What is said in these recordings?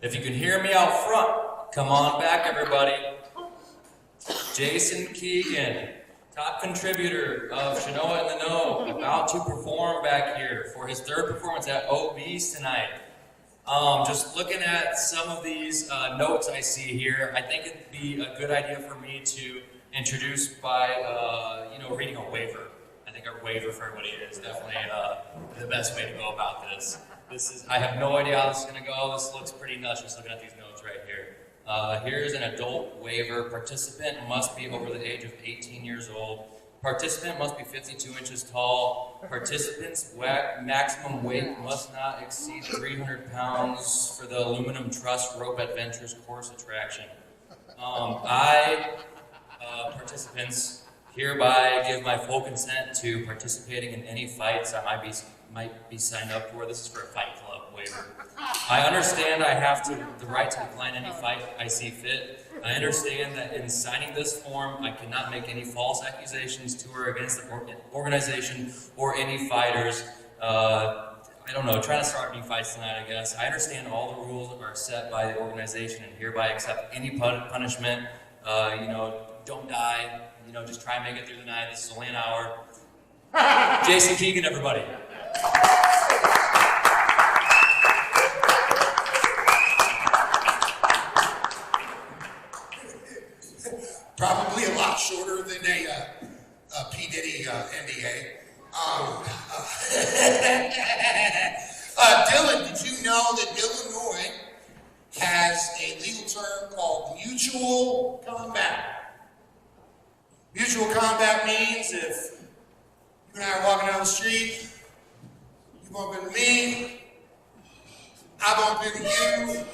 If you can hear me out front, come on back, everybody. Jason Keegan, top contributor of Shanoa in the Know, about to perform back here for his third performance at OB's tonight. Just looking at some of these notes I see here, I think it'd be a good idea for me to introduce by, reading a waiver. I think a waiver for everybody is definitely the best way to go about this. I have no idea how this is going to go. This looks pretty nuts just looking at these notes right here. Here's an adult waiver. Participant must be over the age of 18 years old. Participant must be 52 inches tall. Participant's maximum weight must not exceed 300 pounds for the aluminum truss rope adventures course attraction. Participants hereby give my full consent to participating in any fights I might be signed up for. This is for a fight club waiver. I understand I have the right to decline any fight I see fit. I understand that in signing this form, I cannot make any false accusations to or against the organization or any fighters. Trying to start any fights tonight, I guess. I understand all the rules are set by the organization and hereby accept any punishment. Don't die. Just try and make it through the night. This is only an hour. Jason Keegan, everybody. Probably a lot shorter than a P. Diddy NDA. Dylan, did you know that Illinois has a legal term called mutual combat? Mutual combat means if you and I are walking down the street, you bump into me, I bump into you,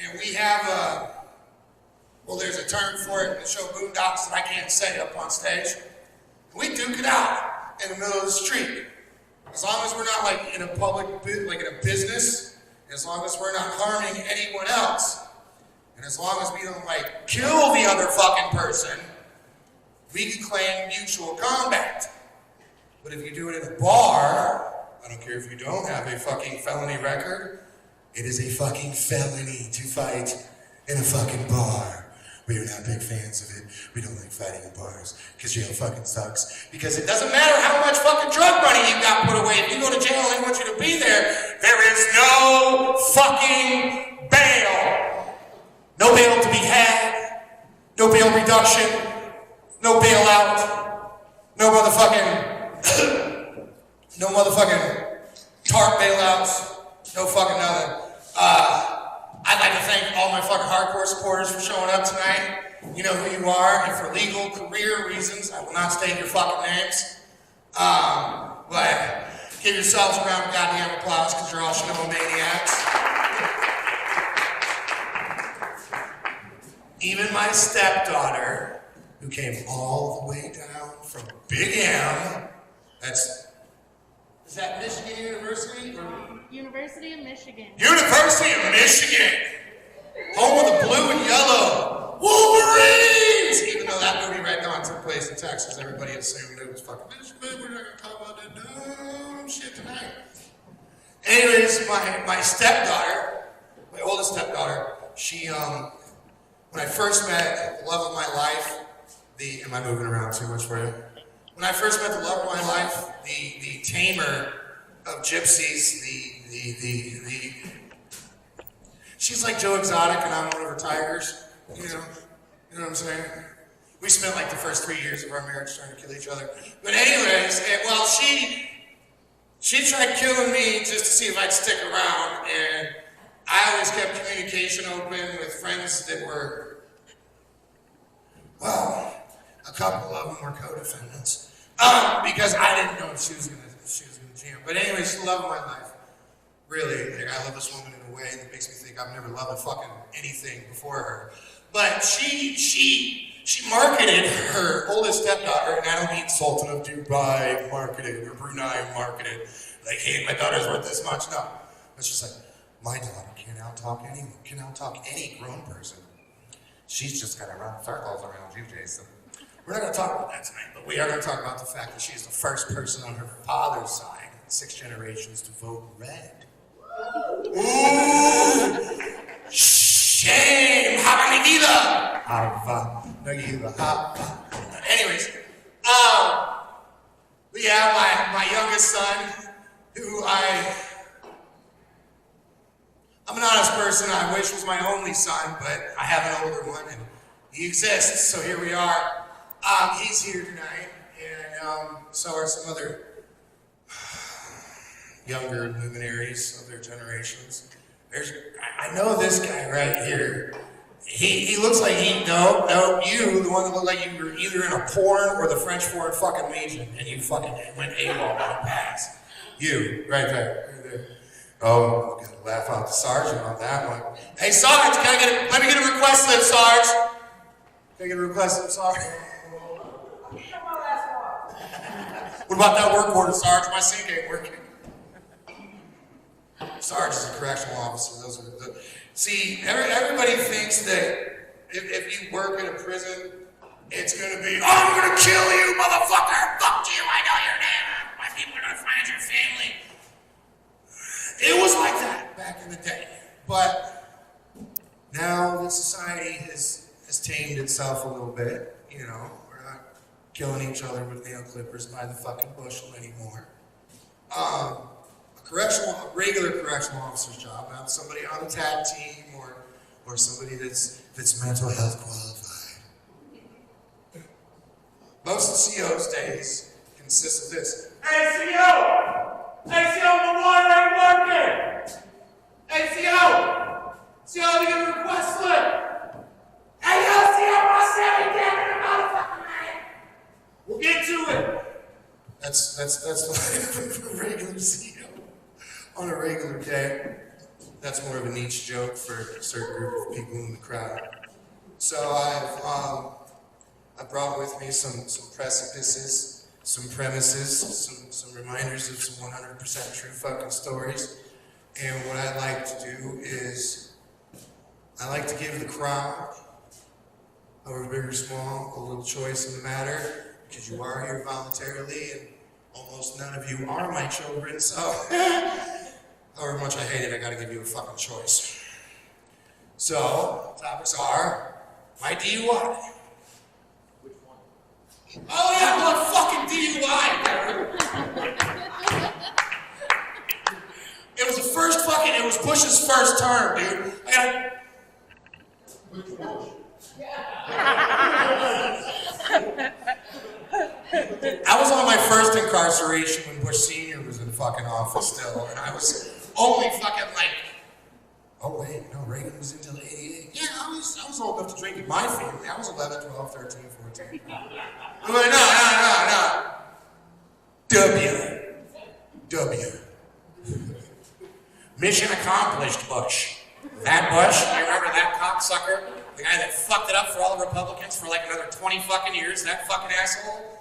and we have there's a term for it in the show Boondocks that I can't say up on stage. We duke it out in the middle of the street. As long as we're not like in a public, like in a business, as long as we're not harming anyone else, and as long as we don't like kill the other fucking person, we can claim mutual combat. But if you do it in a bar, I don't care if you don't have a fucking felony record, it is a fucking felony to fight in a fucking bar. We are not big fans of it. We don't like fighting in bars because jail fucking sucks. Because it doesn't matter how much fucking drug money you got put away. If you go to jail and they want you to be there, there is no fucking bail. No bail to be had. No bail reduction. No bailout. No motherfucking TARP bailouts. No fucking nothing. I'd like to thank all my fucking hardcore supporters for showing up tonight. You know who you are, and for legal career reasons, I will not state your fucking names. But give yourselves a round of goddamn applause because you're all Shinoa maniacs. Even my stepdaughter, who came all the way down from Big M, is that Michigan University? University of Michigan. University of Michigan! Home of the blue and yellow Wolverines! Even though that movie right now took place in Texas, everybody assumed it was fucking Michigan. We're not gonna talk about that dumb shit tonight. Anyways, my stepdaughter, my oldest stepdaughter, she, when I first met the love of my life, am I moving around too much for you? When I first met the love of my life, the tamer of gypsies, she's like Joe Exotic and I'm one of her tigers, you know what I'm saying? We spent like the first 3 years of our marriage trying to kill each other. But anyways, she tried killing me just to see if I'd stick around, and I always kept communication open with friends that were, a couple of them were co-defendants. Because I didn't know if she was gonna jam. But anyways, she's the love of my life. Really, I love this woman in a way that makes me think I've never loved a fucking anything before her. But she marketed her oldest stepdaughter, and I don't mean Sultan of Dubai marketed or Brunei marketed. Like, hey, my daughter's worth this much. No. It's just like, my daughter can out-talk anyone, can out-talk any grown person. She's just gonna run circles around you, Jason. We're not going to talk about that tonight, but we are going to talk about the fact that she's the first person on her father's side, 6 generations, to vote red. Ooh! know you a hot. Anyways, but yeah, my youngest son, who I'm an honest person, I wish was my only son, but I have an older one and he exists, so here we are. He's here tonight, and so are some other younger luminaries of their generations. I know this guy right here. He looks like you, the one that looked like you were either in a porn or the French Foreign fucking Legion, and you fucking went AWOL on a pass. You, right there. Oh, I'm gonna laugh out the sergeant on that one. Hey, Sarge, let me get a request slip, Sarge. Can I get a request slip, Sarge? What about that work order, Sarge? My sync ain't working. Sarge is a correctional officer. Those are the. See, everybody thinks that if you work in a prison, it's gonna be, oh, I'm gonna kill you, motherfucker! Fuck you! I know your name. My people are gonna find your family. It was like that back in the day, but now the society has tamed itself a little bit. You know, we're not killing each other with nail clippers by the fucking bushel anymore. A regular correctional officer's job, not somebody on the tag team or somebody that's mental health qualified. Most of CO's days consist of this. Hey, CO! Hey, CO, the water ain't working! Hey, CO! CO, let me get a request slip! Hey, yo, CO, my Sammy down in the motherfucking man! We'll get to it! That's the regular CO. On a regular day, that's more of a niche joke for a certain group of people in the crowd. So I've brought with me some precipices, some premises, some reminders of some 100% true fucking stories. And what I like to do is I like to give the crowd, however big or small, a little choice in the matter, because you are here voluntarily and almost none of you are my children, so however much I hate it, I gotta give you a fucking choice. So, topics are my DUI. Which one? Oh yeah, one fucking DUI! It was Bush's first term, dude. Which Bush? I was on my first incarceration when Bush Sr. was in fucking office still, and I was only fucking like, oh wait, no, Reagan was until 88. Yeah, I was old enough to drink in my family. I was 11, 12, 13, 14. I'm like, no. W. Mission accomplished, Bush. That Bush, you remember that cocksucker? The guy that fucked it up for all the Republicans for like another 20 fucking years, that fucking asshole?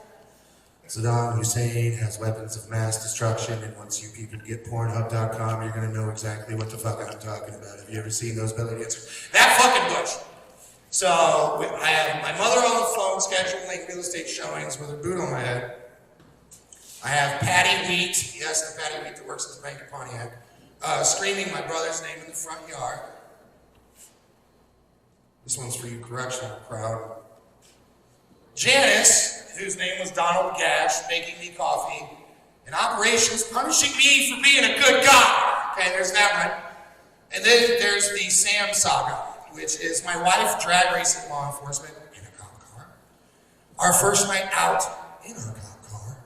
Saddam Hussein has weapons of mass destruction, and once you people get Pornhub.com, you're gonna know exactly what the fuck I'm talking about. Have you ever seen those belly dancers? That fucking Bush! So, I have my mother on the phone scheduling real estate showings with her boot on my head. I have Patty Wheat, yes, the Patty Wheat that works at the Bank of Pontiac, screaming my brother's name in the front yard. This one's for you correctional crowd. Janice, whose name was Donald Gash, making me coffee, and operations punishing me for being a good guy. Okay, there's that one. And then there's the Sam saga, which is my wife drag racing law enforcement in a cop car, our first night out in our cop car,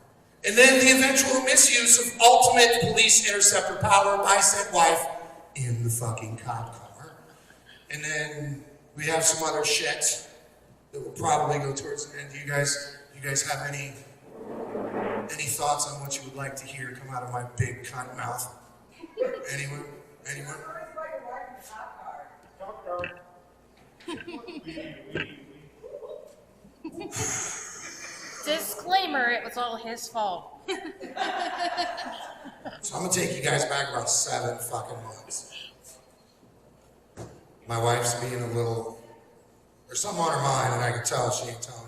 and then the eventual misuse of ultimate police interceptor power by said wife in the fucking cop car. And then we have some other shit that will probably go towards the end. Do you guys have any thoughts on what you would like to hear come out of my big cunt mouth? Anyone? Disclaimer, it was all his fault. So I'm gonna take you guys back about 7 fucking months. My wife's being a little, there's something on her mind and I can tell she ain't telling me.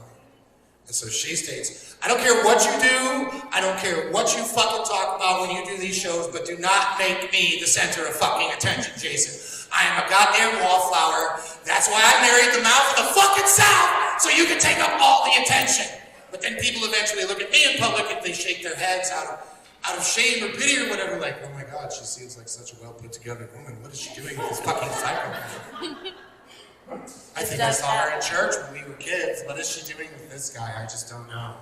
And so she states, I don't care what you do, I don't care what you fucking talk about when you do these shows, but do not make me the center of fucking attention, Jason. I am a goddamn wallflower. That's why I married the mouth of the fucking South. so you can take up all the attention. But then people eventually look at me in public and they shake their heads out of shame or pity or whatever, like, oh my God, she seems like such a well put together woman. What is she doing with this fucking psychopath? I think I saw her in church when we were kids. What is she doing with this guy? I just don't know.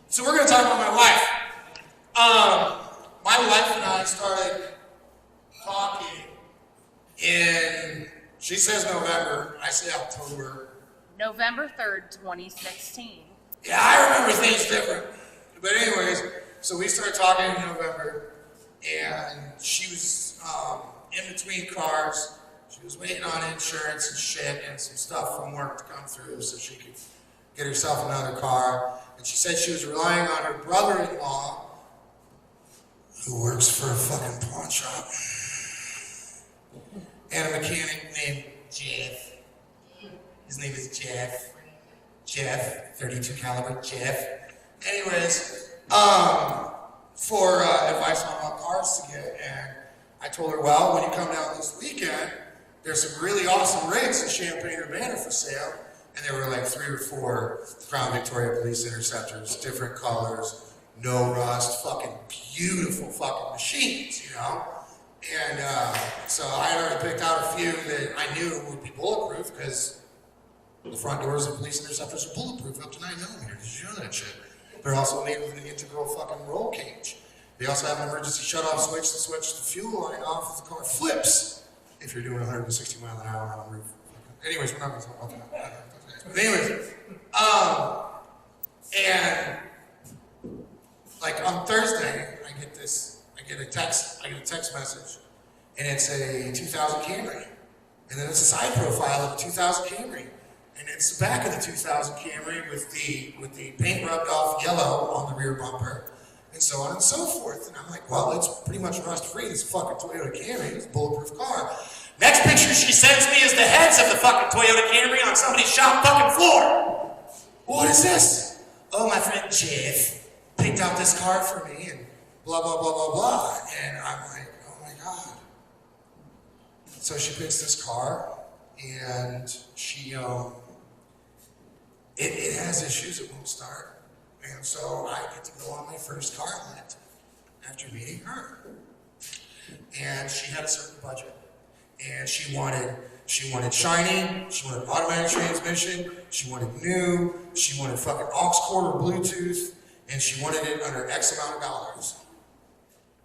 So we're gonna talk about my wife. My wife and I started talking in, she says November, I say October. November 3rd, 2016. Yeah, I remember things different. But anyways, so we started talking in November, and she was in between cars. She was waiting on insurance and shit and some stuff from work to come through so she could get herself another car. And she said she was relying on her brother-in-law, who works for a fucking pawn shop, and a mechanic named Jeff. His name is Jeff. Jeff, 32 caliber Jeff. Anyways, for advice on what cars to get, and I told her, well, when you come down this weekend, there's some really awesome rigs in Champaign-Urbana for sale, and there were like 3 or 4 Crown Victoria Police Interceptors, different colors, no rust, fucking beautiful fucking machines, you know? And so I had already picked out a few that I knew would be bulletproof, because the front doors of police interceptors are bulletproof up to 9mm. Did you know that shit? They're also made with an integral fucking roll cage. They also have an emergency shut-off switch to switch the fuel line off if the car flips. If you're doing 160 miles an hour on the roof. Anyways, we're not going to talk about that. But anyways, and like on Thursday, I get a text message, and it's a 2000 Camry, and then it's a side profile of a 2000 Camry. And it's the back of the 2000 Camry with the paint rubbed off yellow on the rear bumper, and so on and so forth. And I'm like, well, it's pretty much rust-free. It's a fucking Toyota Camry. It's a bulletproof car. Next picture she sends me is the heads of the fucking Toyota Camry on somebody's shop fucking floor. What is this? Oh, my friend Jeff picked out this car for me, and blah, blah, blah, blah, blah. And I'm like, oh my God. So she picks this car, and she, it has issues, it won't start. And so I get to go on my first car hunt after meeting her. And she had a certain budget. And she wanted shiny, she wanted automatic transmission, she wanted new, she wanted fucking aux cord or Bluetooth, and she wanted it under X amount of dollars.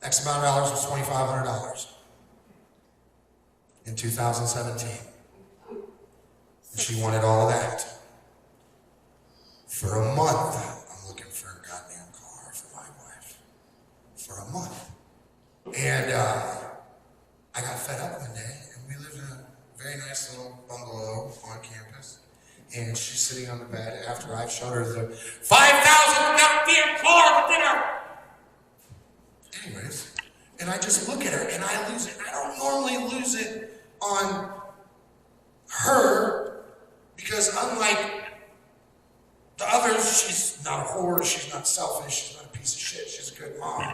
X amount of dollars was $2,500 in 2017. And she wanted all of that. For a month, I'm looking for a goddamn car for my wife. For a month. And I got fed up one day, and we lived in a very nice little bungalow on campus. And she's sitting on the bed after I've showed her the 5,000 goddamn car for dinner. Anyways, and I just look at her and I lose it. I don't normally lose it on her because unlike the others, she's not a whore, she's not selfish, she's not a piece of shit, she's a good mom.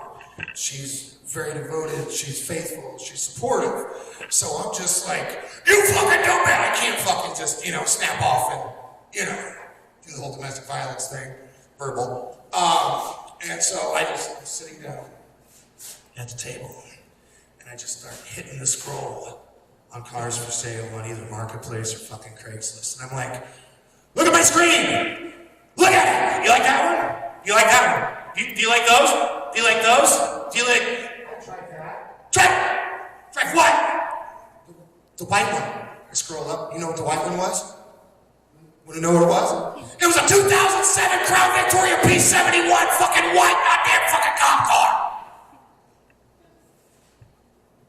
She's very devoted, she's faithful, she's supportive. So I'm just like, you fucking dumb man, I can't fucking just, snap off and, do the whole domestic violence thing, verbal. And so I just was sitting down at the table, and I just start hitting the scroll on cars for sale on either Marketplace or fucking Craigslist. And I'm like, look at my screen! Look at it! You like that one? You like that one? Do you like those? Do you like those? Do you like... I tried that. Try what? The white one. I scroll up. You know what the white one was? Want to know what it was? It was a 2007 Crown Victoria P71 fucking white goddamn fucking cop car!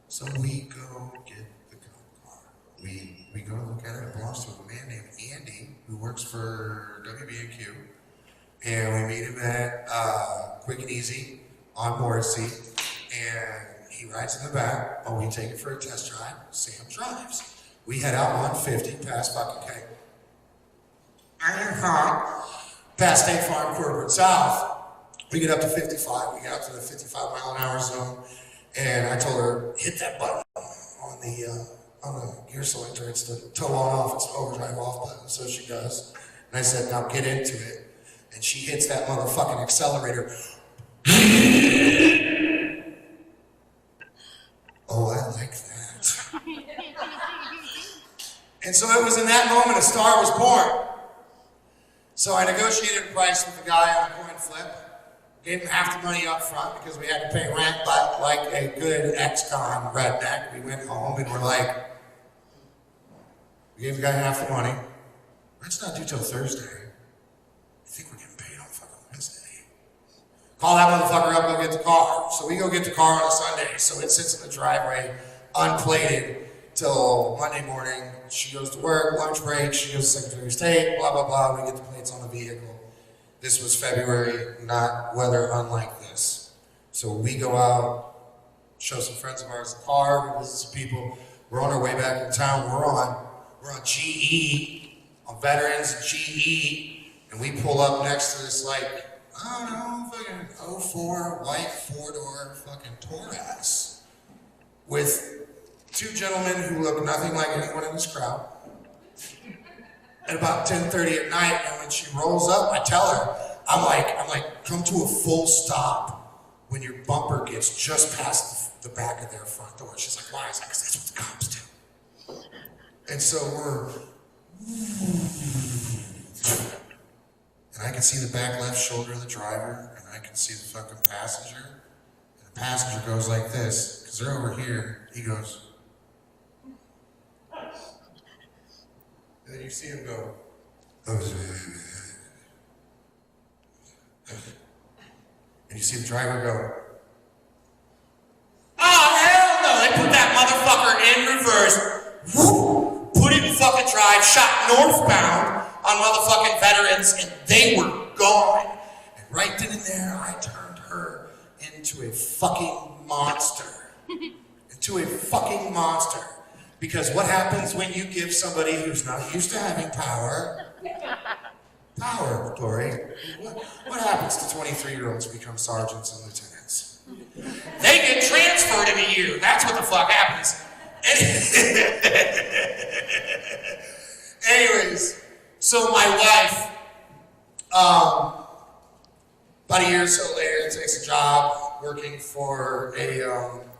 So we go get the cop car. We go look at it. It belongs to a man named Andy who works for WB&Q. And we meet him at Quick and Easy on Morrissey. And he rides in the back while we take it for a test drive. Sam drives. We head out 150 past fucking K. Past State Farm Corporate South. We get up to 55. We get up to the 55 mile an hour zone. And I told her, hit that button on the gear selector. It's the tow on off, it's the overdrive off button. So she does. And I said, now get into it. And she hits that motherfucking accelerator. Oh, I like that. And so it was in that moment a star was born. So I negotiated a price with the guy on a coin flip. Gave him half the money up front because we had to pay rent, but like a good ex-con redneck, we went home and we're like, we gave the guy half the money. Rent's not due till Thursday. I think we're getting paid on fucking Wednesday. Call that motherfucker up, go get the car. So we go get the car on a Sunday, so it sits in the driveway, unplated, till Monday morning. She goes to work, lunch break, she goes to Secretary of State, blah, blah, blah. We get the plates on the vehicle. This was February, not weather unlike this. So we go out, show some friends of ours the car, we visit some people. We're on our way back in town. We're on GE, on Veterans and GE, and we pull up next to this like, I don't know, fucking 04 white four-door fucking Taurus with two gentlemen who look nothing like anyone in this crowd. At about 10:30 at night, and when she rolls up, I tell her, I'm like, come to a full stop when your bumper gets just past the back of their front door. She's like, why? I was like, 'cause that's what the cops do. And so and I can see the back left shoulder of the driver, and I can see the fucking passenger. And the passenger goes like this, because they're over here. He goes, and then you see him go, and you see the driver go, oh, hell no! They put that motherfucker in reverse, whoop, put it in fucking drive, shot northbound on motherfucking Veterans, and they were gone. And right then and there, I turned her into a fucking monster. Into a fucking monster. Because what happens when you give somebody who's not used to having power, Dory, what happens to 23-year-olds who become sergeants and lieutenants? They get transferred in a year. That's what the fuck happens. Anyways, so my wife, about a year or so later, takes a job working for a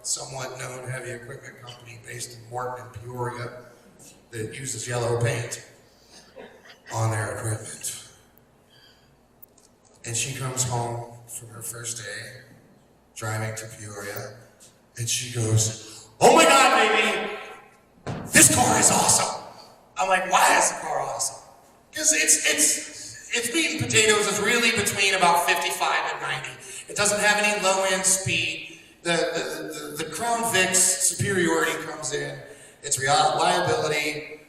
somewhat known heavy equipment company based in Morton and Peoria that uses yellow paint on their equipment. And she comes home from her first day, driving to Peoria, and she goes, oh my God, baby, this car is awesome. I'm like, why is the car awesome? Because it's meat and potatoes is really between about 55 and 90. It doesn't have any low-end speed. The Crown Vic's superiority comes in. It's reliability,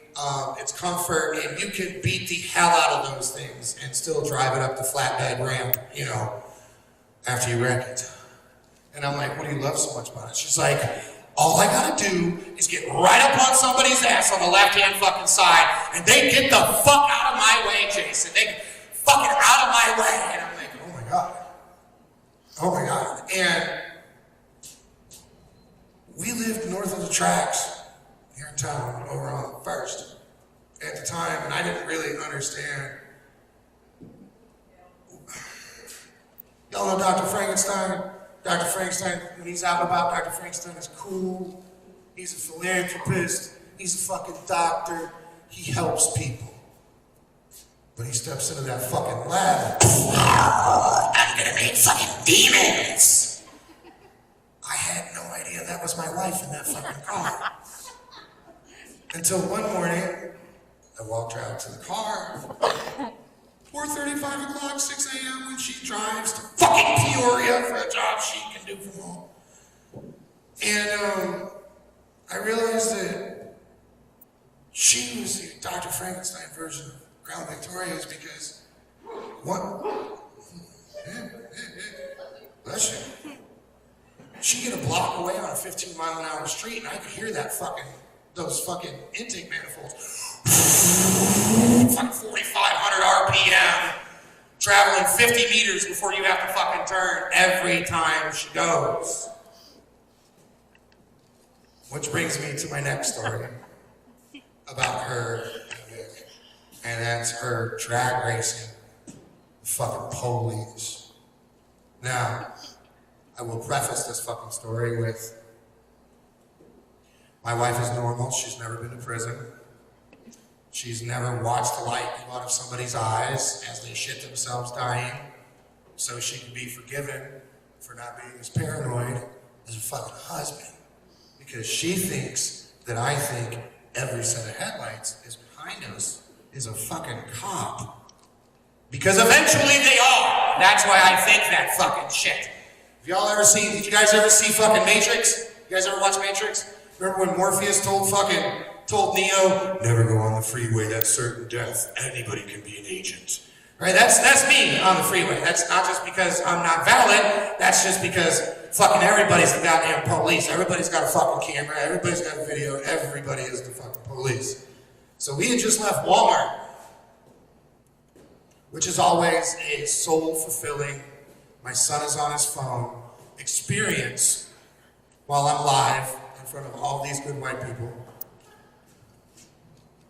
it's comfort, and you can beat the hell out of those things and still drive it up the flatbed ramp, you know, after you wreck it. And I'm like, what do you love so much about it? She's like, all I gotta do is get right up on somebody's ass on the left-hand fucking side, and they get the fuck out of my way, Jason. They get fucking out of my way. And I'm like, oh my God. Oh my God. And we lived north of the tracks here in town, over on First at the time, and I didn't really understand. Y'all know Dr. Frankenstein? Dr. Frankenstein, when he's out and about, Dr. Frankenstein is cool. He's a philanthropist. He's a fucking doctor. He helps people. But he steps into that fucking lab. I'm gonna make fucking demons. I had no idea that was my wife in that fucking car. Until one morning, I walked her out to the car. 4:30, 5 o'clock, 6 a.m. when she drives to fucking Peoria for a job she can do from home. And I realized that she was the Dr. Frankenstein version of Crown Victoria's because bless you. She'd get a block away on a 15-mile-an-hour street, and I could hear those fucking intake manifolds. Fucking 4,500 RPM, traveling 50 meters before you have to fucking turn every time she goes. Which brings me to my next story about her. and that's her drag racing the fucking police. Now, I will preface this fucking story with, my wife is normal. She's never been to prison. She's never watched the light go out of somebody's eyes as they shit themselves dying, so she can be forgiven for not being as paranoid as her fucking husband. Because she thinks that I think every set of headlights is behind us is a fucking cop. Because eventually they are. That's why I think that fucking shit. Did you guys ever see fucking Matrix? You guys ever watch Matrix? Remember when Morpheus told Neo, never go on the freeway, that's certain death. Anybody can be an agent. Right? That's me on the freeway. That's not just because I'm not valid, that's just because fucking everybody's the goddamn police. Everybody's got a fucking camera, everybody's got a video, everybody is the fucking police. So we had just left Walmart, which is always a soul-fulfilling, my son is on his phone, experience while I'm live in front of all these good white people.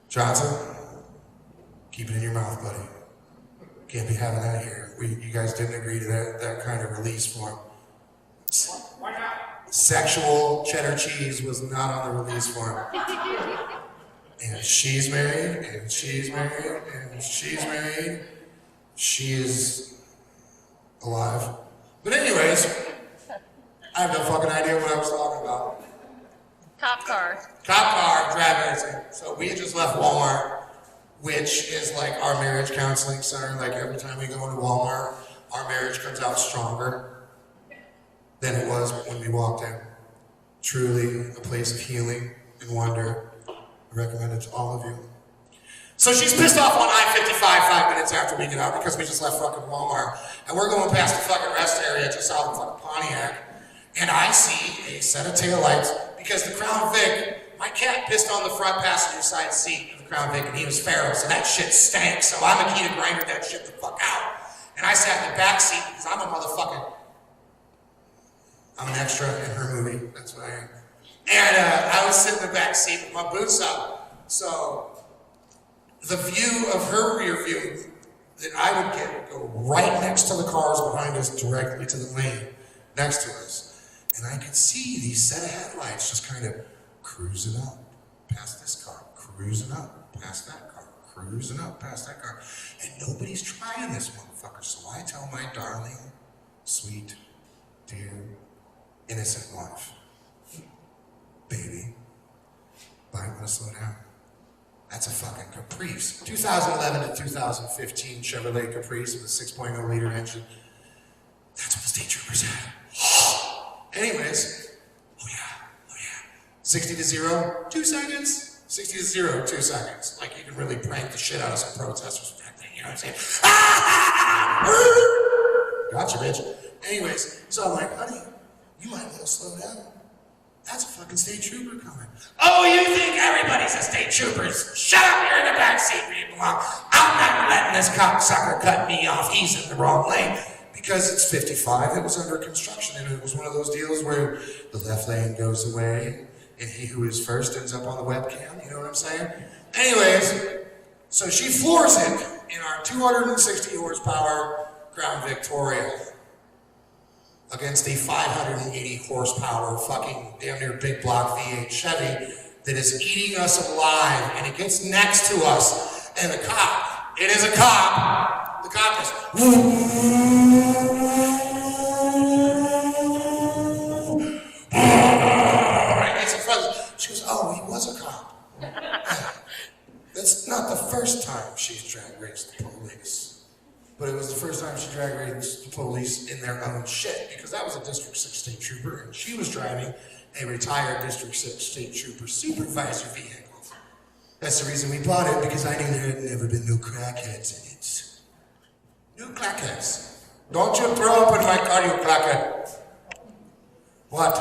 Johnson, keep it in your mouth, buddy. Can't be having that here. You guys didn't agree to that kind of release form. Why not? Sexual cheddar cheese was not on the release form. And she's married, and she's married, and she's married. She is alive. But anyways, I have no fucking idea what I was talking about. Cop car. Cop car, drag racing. So we just left Walmart, which is like our marriage counseling center. Like every time we go into Walmart, our marriage comes out stronger than it was when we walked in. Truly a place of healing and wonder. I recommend it to all of you. So she's pissed off on I-55 5 minutes after we get out because we just left fucking Walmart. And we're going past the fucking rest area just south of fucking Pontiac. And I see a set of taillights because the Crown Vic, my cat pissed on the front passenger side seat of the Crown Vic and he was feral, so that shit stank. So I'm a key to grinder that shit the fuck out. And I sat in the back seat because I'm an extra in her movie, that's what I am. And I was sitting in the back seat with my boots up. So the view of her rear view that I would get would go right next to the cars behind us, directly to the lane next to us. And I could see these set of headlights just kind of cruising up past this car, cruising up past that car, cruising up past that car. And nobody's trying this motherfucker. So I tell my darling, sweet, dear, innocent wife, baby, might want to slow down. That's a fucking Caprice. 2011 to 2015 Chevrolet Caprice with a 6.0 liter engine. That's what the state troopers had. Anyways, oh yeah. 60 to 0, 2 seconds. 60 to 0, 2 seconds. Like you can really prank the shit out of some protesters with that thing, you know what I'm saying? Gotcha, bitch. Anyways, so I'm like, honey, you might want to slow down. That's a fucking state trooper coming. Oh, you think everybody's a state trooper? Shut up, you're in the back seat where you belong. I'm not letting this cocksucker cut me off. He's in the wrong lane. Because it's 55, it was under construction, and it was one of those deals where the left lane goes away, and he who is first ends up on the webcam, you know what I'm saying? Anyways, so she floors it in our 260 horsepower Crown Victoria against a 580 horsepower fucking damn near big block V8 Chevy that is eating us alive, and it gets next to us, and the cop, it is a cop, the cop is, gets in front of us. She goes, oh, he was a cop. That's not the first time she's drag raced the police. But it was the first time she drag raced the police in their own shit, because that was a District 6 state trooper, and she was driving a retired District 6 state trooper supervisor vehicle. That's the reason we bought it, because I knew there had never been no crackheads in it. No crackheads. Don't you throw up in my car, you crackhead. What?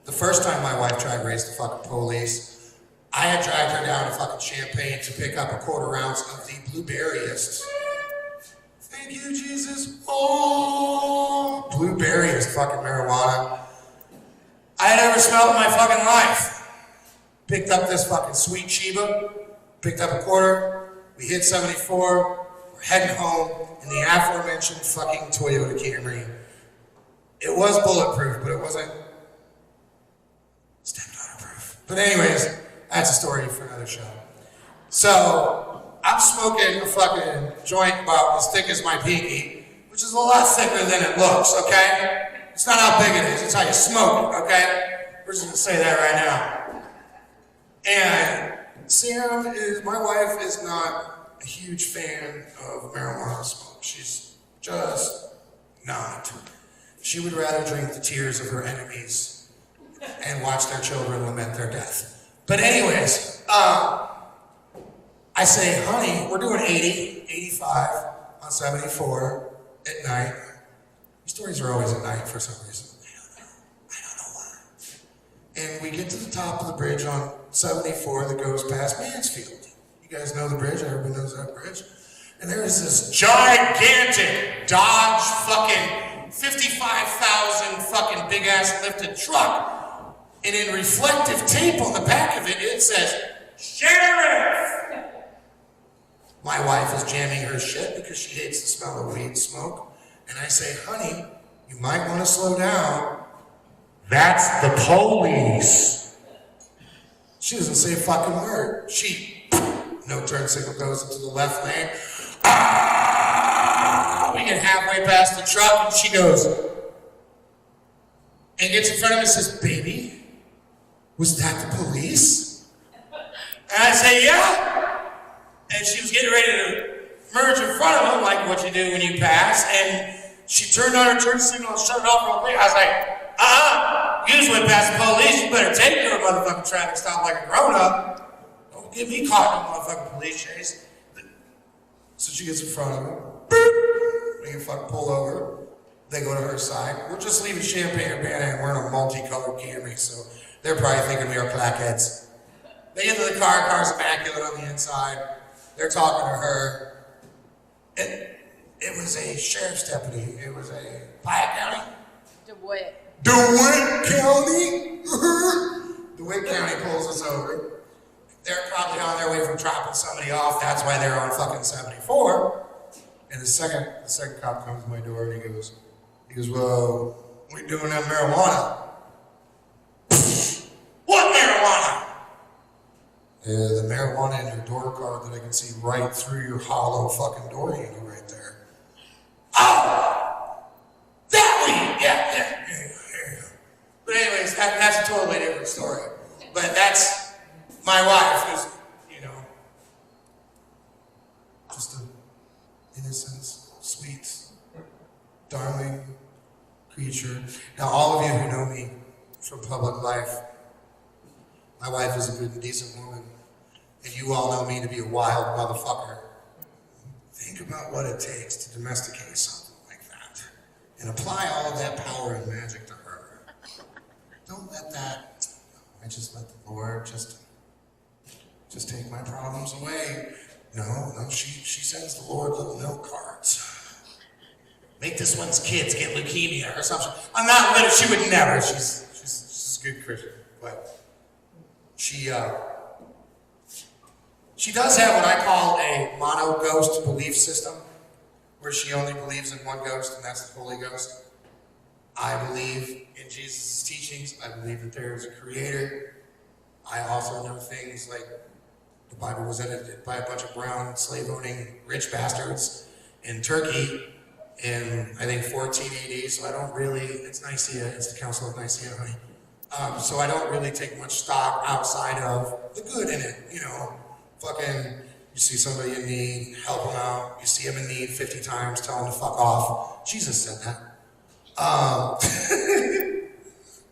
The first time my wife drag raced the fucking police, I had dragged her down to fucking Champagne to pick up a quarter ounce of the blueberryist. Thank you, Jesus. Oh, blueberryist fucking marijuana I had ever smelled in my fucking life. Picked up this fucking sweet Chiba, picked up a quarter, we hit 74, we're heading home in the aforementioned fucking Toyota Camry. It was bulletproof, but it wasn't stepdaughter proof. But anyways, that's a story for another show. So, I'm smoking a fucking joint about as thick as my pinky, which is a lot thicker than it looks, okay? It's not how big it is, it's how you smoke it, okay? We're just gonna say that right now. And Sam is, my wife is not a huge fan of marijuana smoke. She's just not. She would rather drink the tears of her enemies and watch their children lament their death. But anyways, I say, honey, we're doing 80, 85 on 74 at night. These stories are always at night for some reason. I don't know why. And we get to the top of the bridge on 74 that goes past Mansfield. You guys know the bridge, everybody knows that bridge. And there is this gigantic Dodge fucking 55,000 fucking big ass lifted truck. And in reflective tape on the back of it, it says, Sheriff! My wife is jamming her shit because she hates the smell of weed smoke. And I say, honey, you might want to slow down. That's the police. She doesn't say a fucking word. No turn signal goes into the left lane. We get halfway past the truck and she goes, and gets in front of me and says, baby, was that the police? And I say, yeah. And she was getting ready to merge in front of him, like what you do when you pass, and she turned on her turn signal and shut it off real quick. I was like, you just went past the police, you better take your motherfucking traffic stop like a grown-up. Don't get me caught in a motherfucking police chase. So she gets in front of him, they can fucking pull over, they go to her side. We're just leaving Champaign-Urbana and we're in a multicolored Camry, so they're probably thinking we are blackheads. They get to the car's immaculate on the inside. They're talking to her. It was a sheriff's deputy. It was a Pike County? DeWitt County? DeWitt County pulls us over. They're probably on their way from dropping somebody off. That's why they're on fucking 74. And the second cop comes to my door and he goes, well, what are you doing that marijuana? What marijuana? The marijuana in your door card that I can see right through your hollow fucking door handle right there. Oh! That weed! Yeah. But anyways, that's a totally different story. But that's my wife who's, just an innocent, sweet, darling creature. Now all of you who know me from public life, my wife is a good and decent woman. And you all know me to be a wild motherfucker. Think about what it takes to domesticate something like that and apply all of that power and magic to her. Don't let that, I just let the Lord just take my problems away. No, she sends the Lord little note cards. Make this one's kids get leukemia or something. I'm not letting, she would never, she's a good Christian, but she does have what I call a mono-ghost belief system, where she only believes in one ghost, and that's the Holy Ghost. I believe in Jesus' teachings. I believe that there is a creator. I also know things like the Bible was edited by a bunch of brown, slave-owning, rich bastards in Turkey in, I think, 14 AD, so I don't really, it's Nicaea, it's the Council of Nicaea, honey. So I don't really take much stock outside of the good in it, Fucking, you see somebody in need, help them out. You see them in need 50 times, tell them to fuck off. Jesus said that.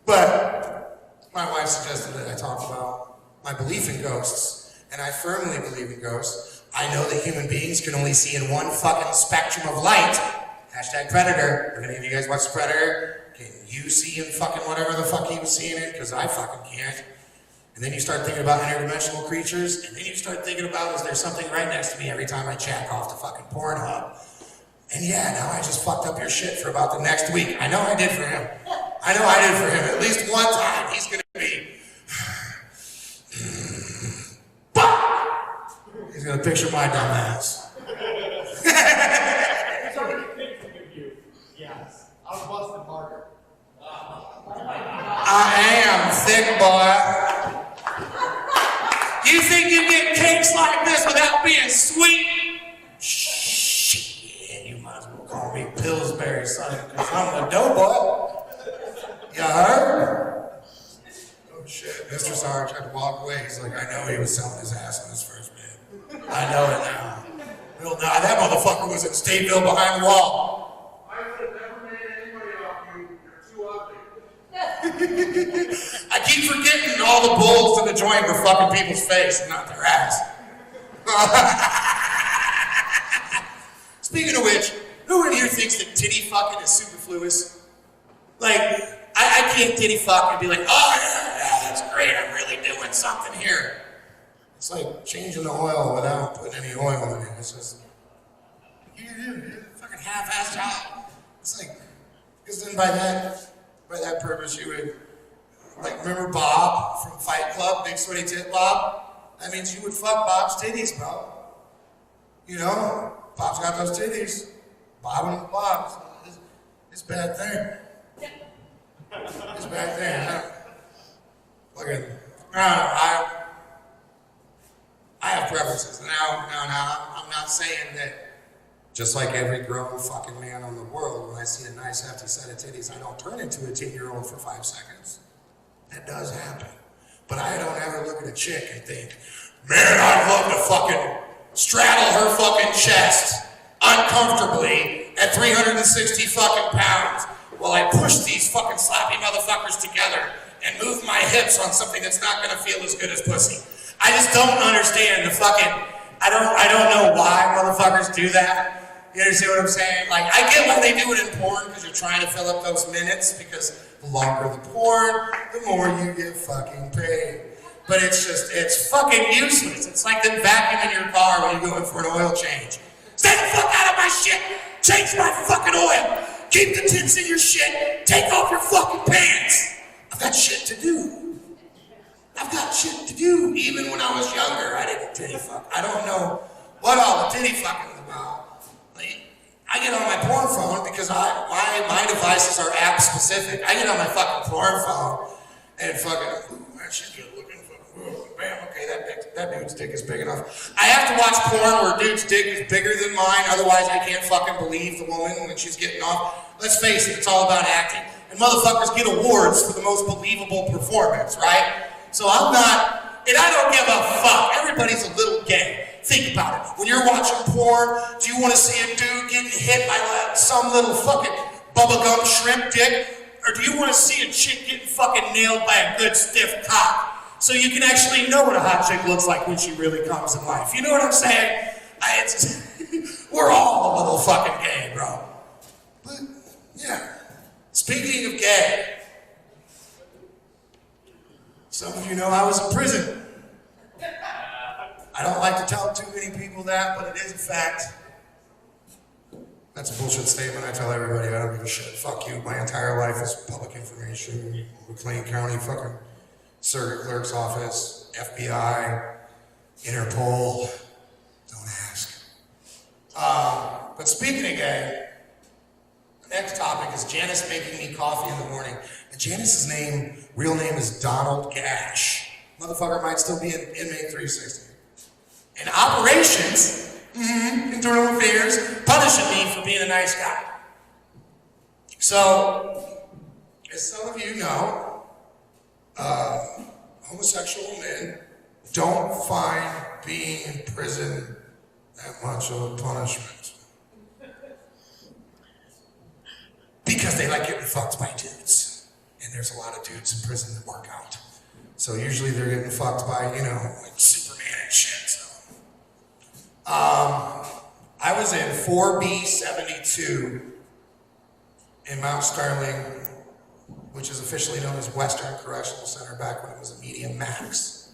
But my wife suggested that I talk about my belief in ghosts, and I firmly believe in ghosts. I know that human beings can only see in one fucking spectrum of light. Hashtag Predator. If any of you guys watch Predator, can you see in fucking whatever the fuck he was seeing in? Because I fucking can't. And then you start thinking about interdimensional creatures, and then you start thinking about, is there something right next to me every time I jack off to fucking Pornhub? And yeah, now I just fucked up your shit for about the next week. I know I did for him. I know I did for him. At least one time, he's gonna be... picture my dumb ass. It's already pictured of you. Yes. I was busting harder. I am thick, boy. You think you get cakes like this without being sweet? Shit, you might as well call me Pillsbury, son, because I'm the dough boy. You heard? Oh shit, Mr. Sarge had to walk away. He's like, I know he was selling his ass on his first bid. I know it now. Well, nah, that motherfucker was in Stateville behind the wall. I would have never made anybody off you. You're too ugly. I keep forgetting all the bulls in the joint were fucking people's face and not their ass. Speaking of which, who in here thinks that titty fucking is superfluous? Like, I can't titty fuck and be like, oh yeah, that's great, I'm really doing something here. It's like changing the oil without putting any oil in it. It's just, you fucking half-assed job. It's like, because then by that purpose, you would, like, remember Bob from Fight Club, Big Sweaty Tit Bob? That means you would fuck Bob's titties, bro. You know, Bob's got those titties. Bob and Bob's. It's a bad thing. It's a bad thing. Fucking, I have preferences. Now, I'm not saying that just like every grown fucking man on the world, when I see a nice hefty set of titties, I don't turn into a 10-year-old for 5 seconds. That does happen. But I don't ever look at a chick and think, man, I'd love to fucking straddle her fucking chest uncomfortably at 360 fucking pounds while I push these fucking sloppy motherfuckers together and move my hips on something that's not gonna feel as good as pussy. I just don't understand the fucking, I don't know why motherfuckers do that. You understand what I'm saying? Like, I get why they do it in porn, because you're trying to fill up those minutes, because the longer the porn, the more you get fucking paid. But it's fucking useless. It's like the vacuum in your car when you're going for an oil change. Stay the fuck out of my shit! Change my fucking oil! Keep the tips in your shit! Take off your fucking pants! I've got shit to do. I've got shit to do. Even when I was younger, I didn't titty fuck. I don't know what all the titty fucking is about. Like, I get on my porn phone because my devices are app specific. I get on my fucking porn phone and fucking, ooh, man, she's good looking. Ooh, bam, okay, that dude's dick is big enough. I have to watch porn where a dude's dick is bigger than mine, otherwise I can't fucking believe the woman when she's getting off. Let's face it, it's all about acting. And motherfuckers get awards for the most believable performance, right? So I'm not, and I don't give a fuck. Everybody's a little gay. Think about it. When you're watching porn, do you want to see a dude getting hit by some little fucking bubblegum shrimp dick? Or do you want to see a chick getting fucking nailed by a good stiff cock? So you can actually know what a hot chick looks like when she really comes in life. You know what I'm saying? We're all a little fucking gay, bro. But, yeah. Speaking of gay, some of you know I was in prison. I don't like to tell too many people that, but it is a fact. That's a bullshit statement. I tell everybody I don't give a shit. Fuck you. My entire life is public information. McLean County fucking circuit clerk's office, FBI, Interpol. Don't ask. But speaking of gay, the next topic is Janice making me coffee in the morning. And Janice's real name is Donald Gash. Motherfucker might still be in inmate 360. And operations, internal affairs, punishing me for being a nice guy. So, as some of you know, homosexual men don't find being in prison that much of a punishment. Because they like getting fucked by dudes. And there's a lot of dudes in prison that work out. So usually they're getting fucked by, like Superman and shit. So. I was in 4B72 in Mount Sterling, which is officially known as Western Correctional Center back when it was a medium max.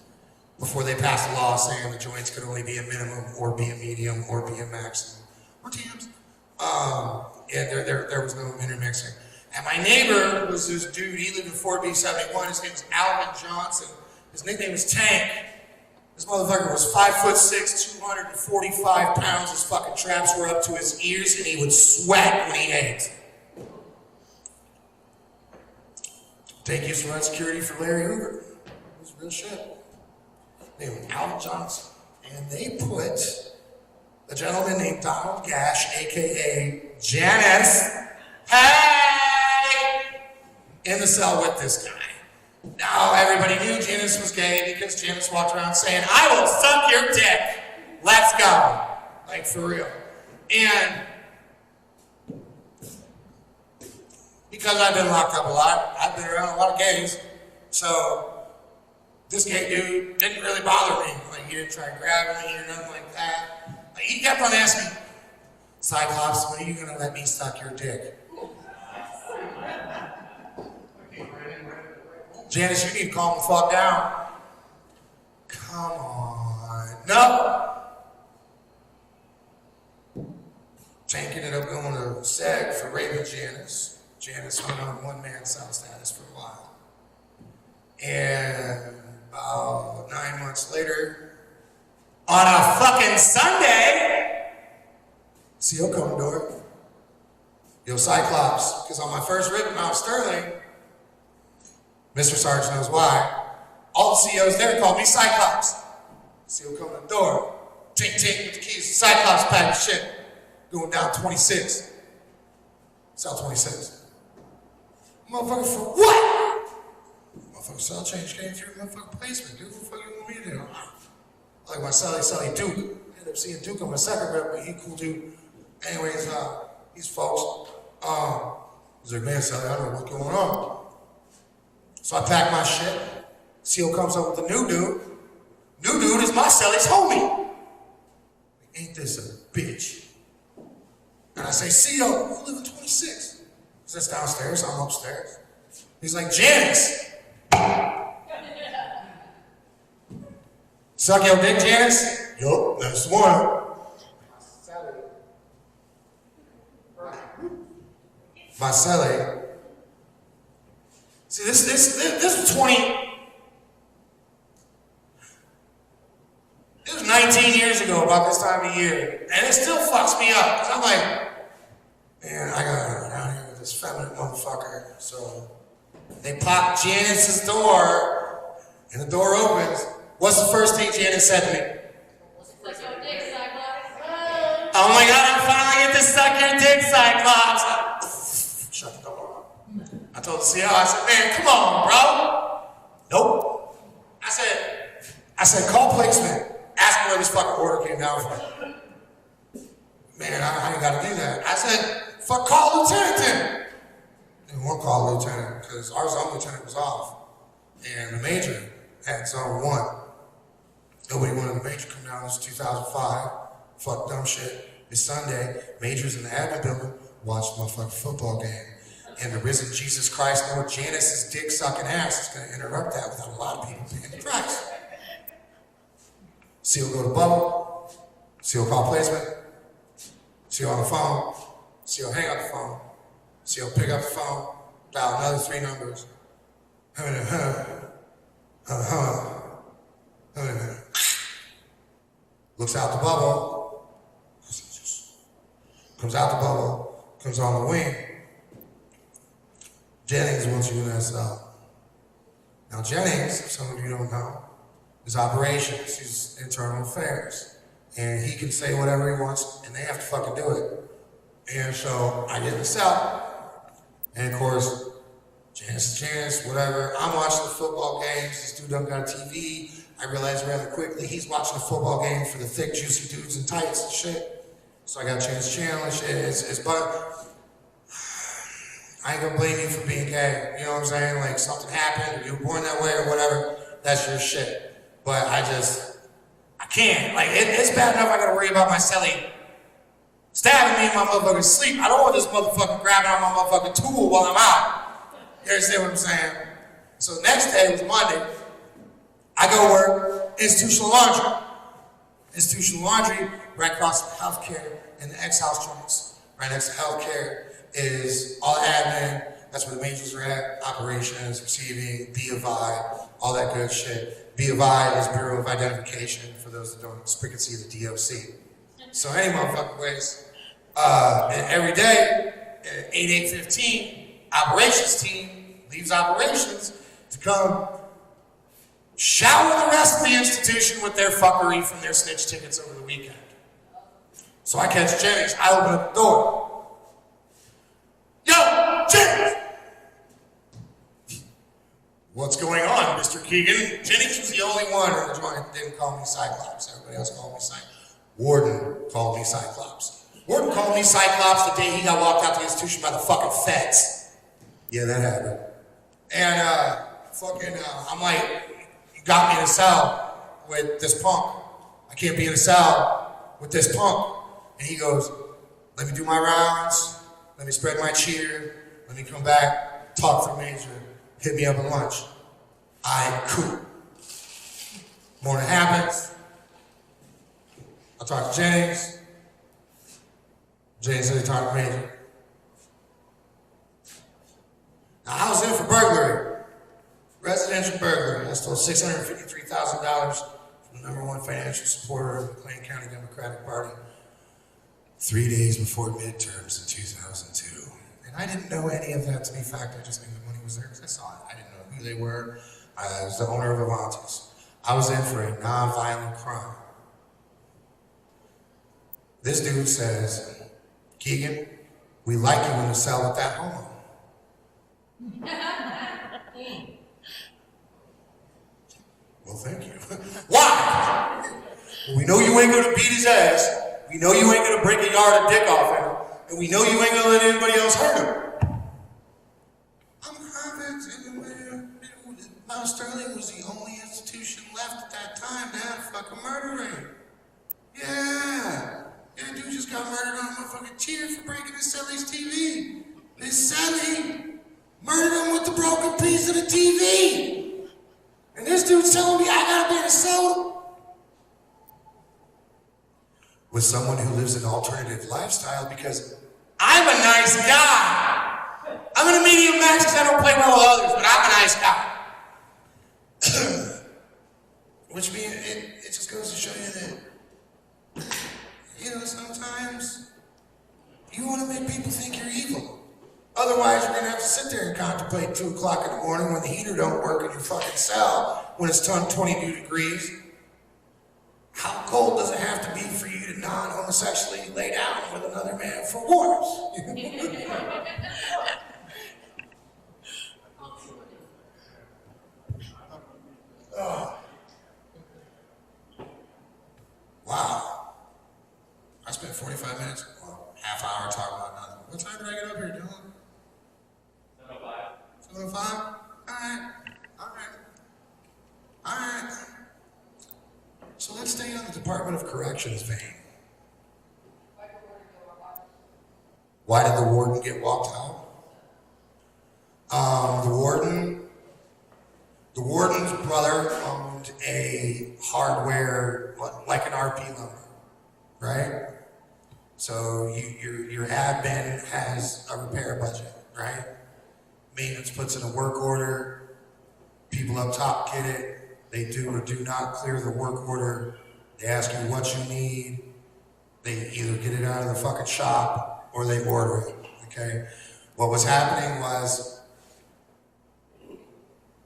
Before they passed a law saying the joints could only be a minimum or be a medium or be a maximum. Or teams. There was no intermixing. And my neighbor was this dude, he lived in 4B71, his name was Alvin Johnson. His nickname was Tank. This motherfucker was 5'6", 245 pounds. His fucking traps were up to his ears, and he would sweat when he ate. Take used to run security for Larry Hoover. It was real shit. Named Al Johnson. And they put a gentleman named Donald Gash, aka Janice, hey, in the cell with this guy. Now everybody knew Janice was gay because Janice walked around saying, "I will suck your dick. Let's go." Like for real. And because I've been locked up a lot, I've been around a lot of gays, so this gay dude didn't really bother me. Like, he didn't try to grab me or nothing like that. Like, he kept on asking me, "Cyclops, when are you gonna let me suck your dick?" Janice, you need to calm the fuck down. Come on. No. Tank ended up going to SEG for raping Janice. Janice went on one-man cell status for a while. And about 9 months later, on a fucking Sunday, CO come to the door. Yo, Cyclops, because on my first rip in Mount Sterling, Mr. Sarge knows why, all the COs there called me Cyclops. CO come to the door, tink tink with the keys, Cyclops pack of shit, going down 26. Cell 26. Motherfucker, for what? Motherfucker, cell change came through motherfucking placement, dude. What the fuck you want me to do? Like my celly Duke. I ended up seeing Duke on my second rep, but he cool dude. Anyways, these folks, I was like, "Man, Celly, I don't know what's going on." So I pack my shit. CO comes up with a new dude. New dude is my celly's homie. Ain't this a bitch? And I say, "CO, you live in 26. Because that's downstairs, I'm upstairs. He's like, "Janice." "Suck your dick, Janice?" "Yup, that's the one." My celly. See, this was 19 years ago, about this time of year. And it still fucks me up. Because I'm like, man, I gotta go down here with this feminine motherfucker. So they pop Janice's door, and the door opens. What's the first thing Janice said to me? Suck your dick, Cyclops. "Oh my God, I'm finally get to suck your dick, Cyclops." Shut the door. I told the CO, I said, "Man, come on, bro." "Nope." I said, "Call placement. Ask him where this fucking order came down from." "Man, I ain't gotta do that." I said, "Fuck, call lieutenant then." Didn't want to call lieutenant because our zone lieutenant was off. And the major had zone 1. Nobody wanted the major to come down. This was 2005. Fuck dumb shit. It's Sunday. Major's in the admin building. Watch my fucking football game. And the risen Jesus Christ, Lord Janice's dick sucking ass is going to interrupt that without a lot of people paying the price. CO go to bubble. CO call placement. CO on the phone. CO hang up the phone. CO pick up the phone. Dial another 3 numbers. Looks out the bubble. Comes out the bubble. Comes on the wing. Jennings wants you in that cell. Now Jennings, if some of you don't know, is operations. He's internal affairs. And he can say whatever he wants, and they have to fucking do it. And so I get in the cell. And of course, Janice is Janice, whatever. I'm watching the football games. This dude done got a TV. I realized rather quickly he's watching a football game for the thick, juicy dudes in tights and shit. So I got to change the channel and shit. But I ain't gonna blame you for being gay. You know what I'm saying? Like, something happened, or you were born that way, or whatever. That's your shit. But I can't. Like, it's bad enough I gotta worry about my celly stabbing me in my motherfucking sleep. I don't want this motherfucker grabbing on my motherfucking tool while I'm out. You understand what I'm saying? So the next day was Monday. I go work institutional laundry. Institutional laundry, right across from healthcare and the ex-house joints. Right next to healthcare is all admin, That's where the majors are at. Operations, receiving, B of I, all that good shit. B of I is Bureau of Identification, for those that don't freaking see the DOC. So any motherfucking ways, and every day, at 8:15, operations team leaves operations to come shower the rest of the institution with their fuckery from their snitch tickets over the weekend. So I catch Jennings, I open up the door. Yo, Jennings! What's going on, Mr. Keegan? Jennings was the only one in the joint that didn't call me Cyclops. Everybody else called me Cyclops. Warden called me Cyclops. Warden called me Cyclops the day he got walked out the institution by the fucking feds. Yeah, that happened. And I'm like, you got me in a cell with this punk. I can't be in a cell with this punk. And he goes, let me do my rounds, let me spread my cheer, let me come back, talk for Major, hit me up at lunch. Cool. Morning happens. I talk to Jennings. Jennings said he talked to Major. Now I was in for burglary. Residential burglary. I stole $653,000 from the #1 financial supporter of the McLean County Democratic Party 3 days before midterms in 2002. And I didn't know any of that to be fact. I just knew the money was there because I saw it. I didn't know who they were. I was the owner of Avantis. I was in for a non-violent crime. This dude says, Keegan, we like you in the cell with that homo. Well, thank you. Why? Well, we know you ain't gonna beat his ass. We know you ain't gonna break a yard of dick off him. And we know you ain't gonna let anybody else hurt him. I'm convinced Mount Sterling was the only institution left at that time to have a fucking murder rate. Yeah. Yeah, dude just got murdered on a motherfucking cheer for breaking his celly's TV. His celly murdered him with the broken piece of the TV. And this dude's telling me I gotta be in a cell with someone who lives an alternative lifestyle because I'm a nice guy. I'm in a medium max because I don't play well with others, but I'm a nice guy. Which means it just goes to show you that, sometimes you want to make people think you're evil. Otherwise, you're going to have to sit there and contemplate 2 o'clock in the morning when the heater don't work in your fucking cell, when it's 22 degrees. How cold does it have to be for you to non-homosexually lay down with another man for warmth? Oh. Wow. I spent 45 minutes, half hour talking about nothing. What time did I get up here, Dylan? 7:05? 7:05? All right. So let's stay on the Department of Corrections vein. Why did the warden get walked out? The warden's brother owned a hardware, like an RP loaner, right? So your admin has a repair budget, right? Maintenance puts in a work order. People up top get it. They do or do not clear the work order. They ask you what you need. They either get it out of the fucking shop or they order it, okay? What was happening was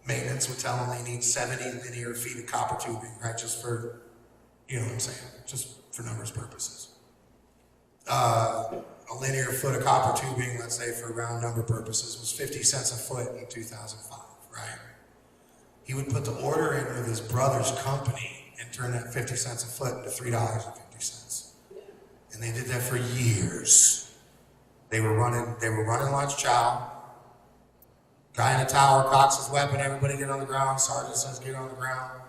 maintenance would tell them they need 70 linear feet of copper tubing, right? Just for, you know what I'm saying? Just for numbers purposes. A linear foot of copper tubing, let's say for round number purposes, was 50 cents a foot in 2005, right? He would put the order in with his brother's company and turn that 50 cents a foot into $3.50. And they did that for years. They were running lunch chow. Guy in the tower cocks his weapon, everybody get on the ground. Sergeant says get on the ground.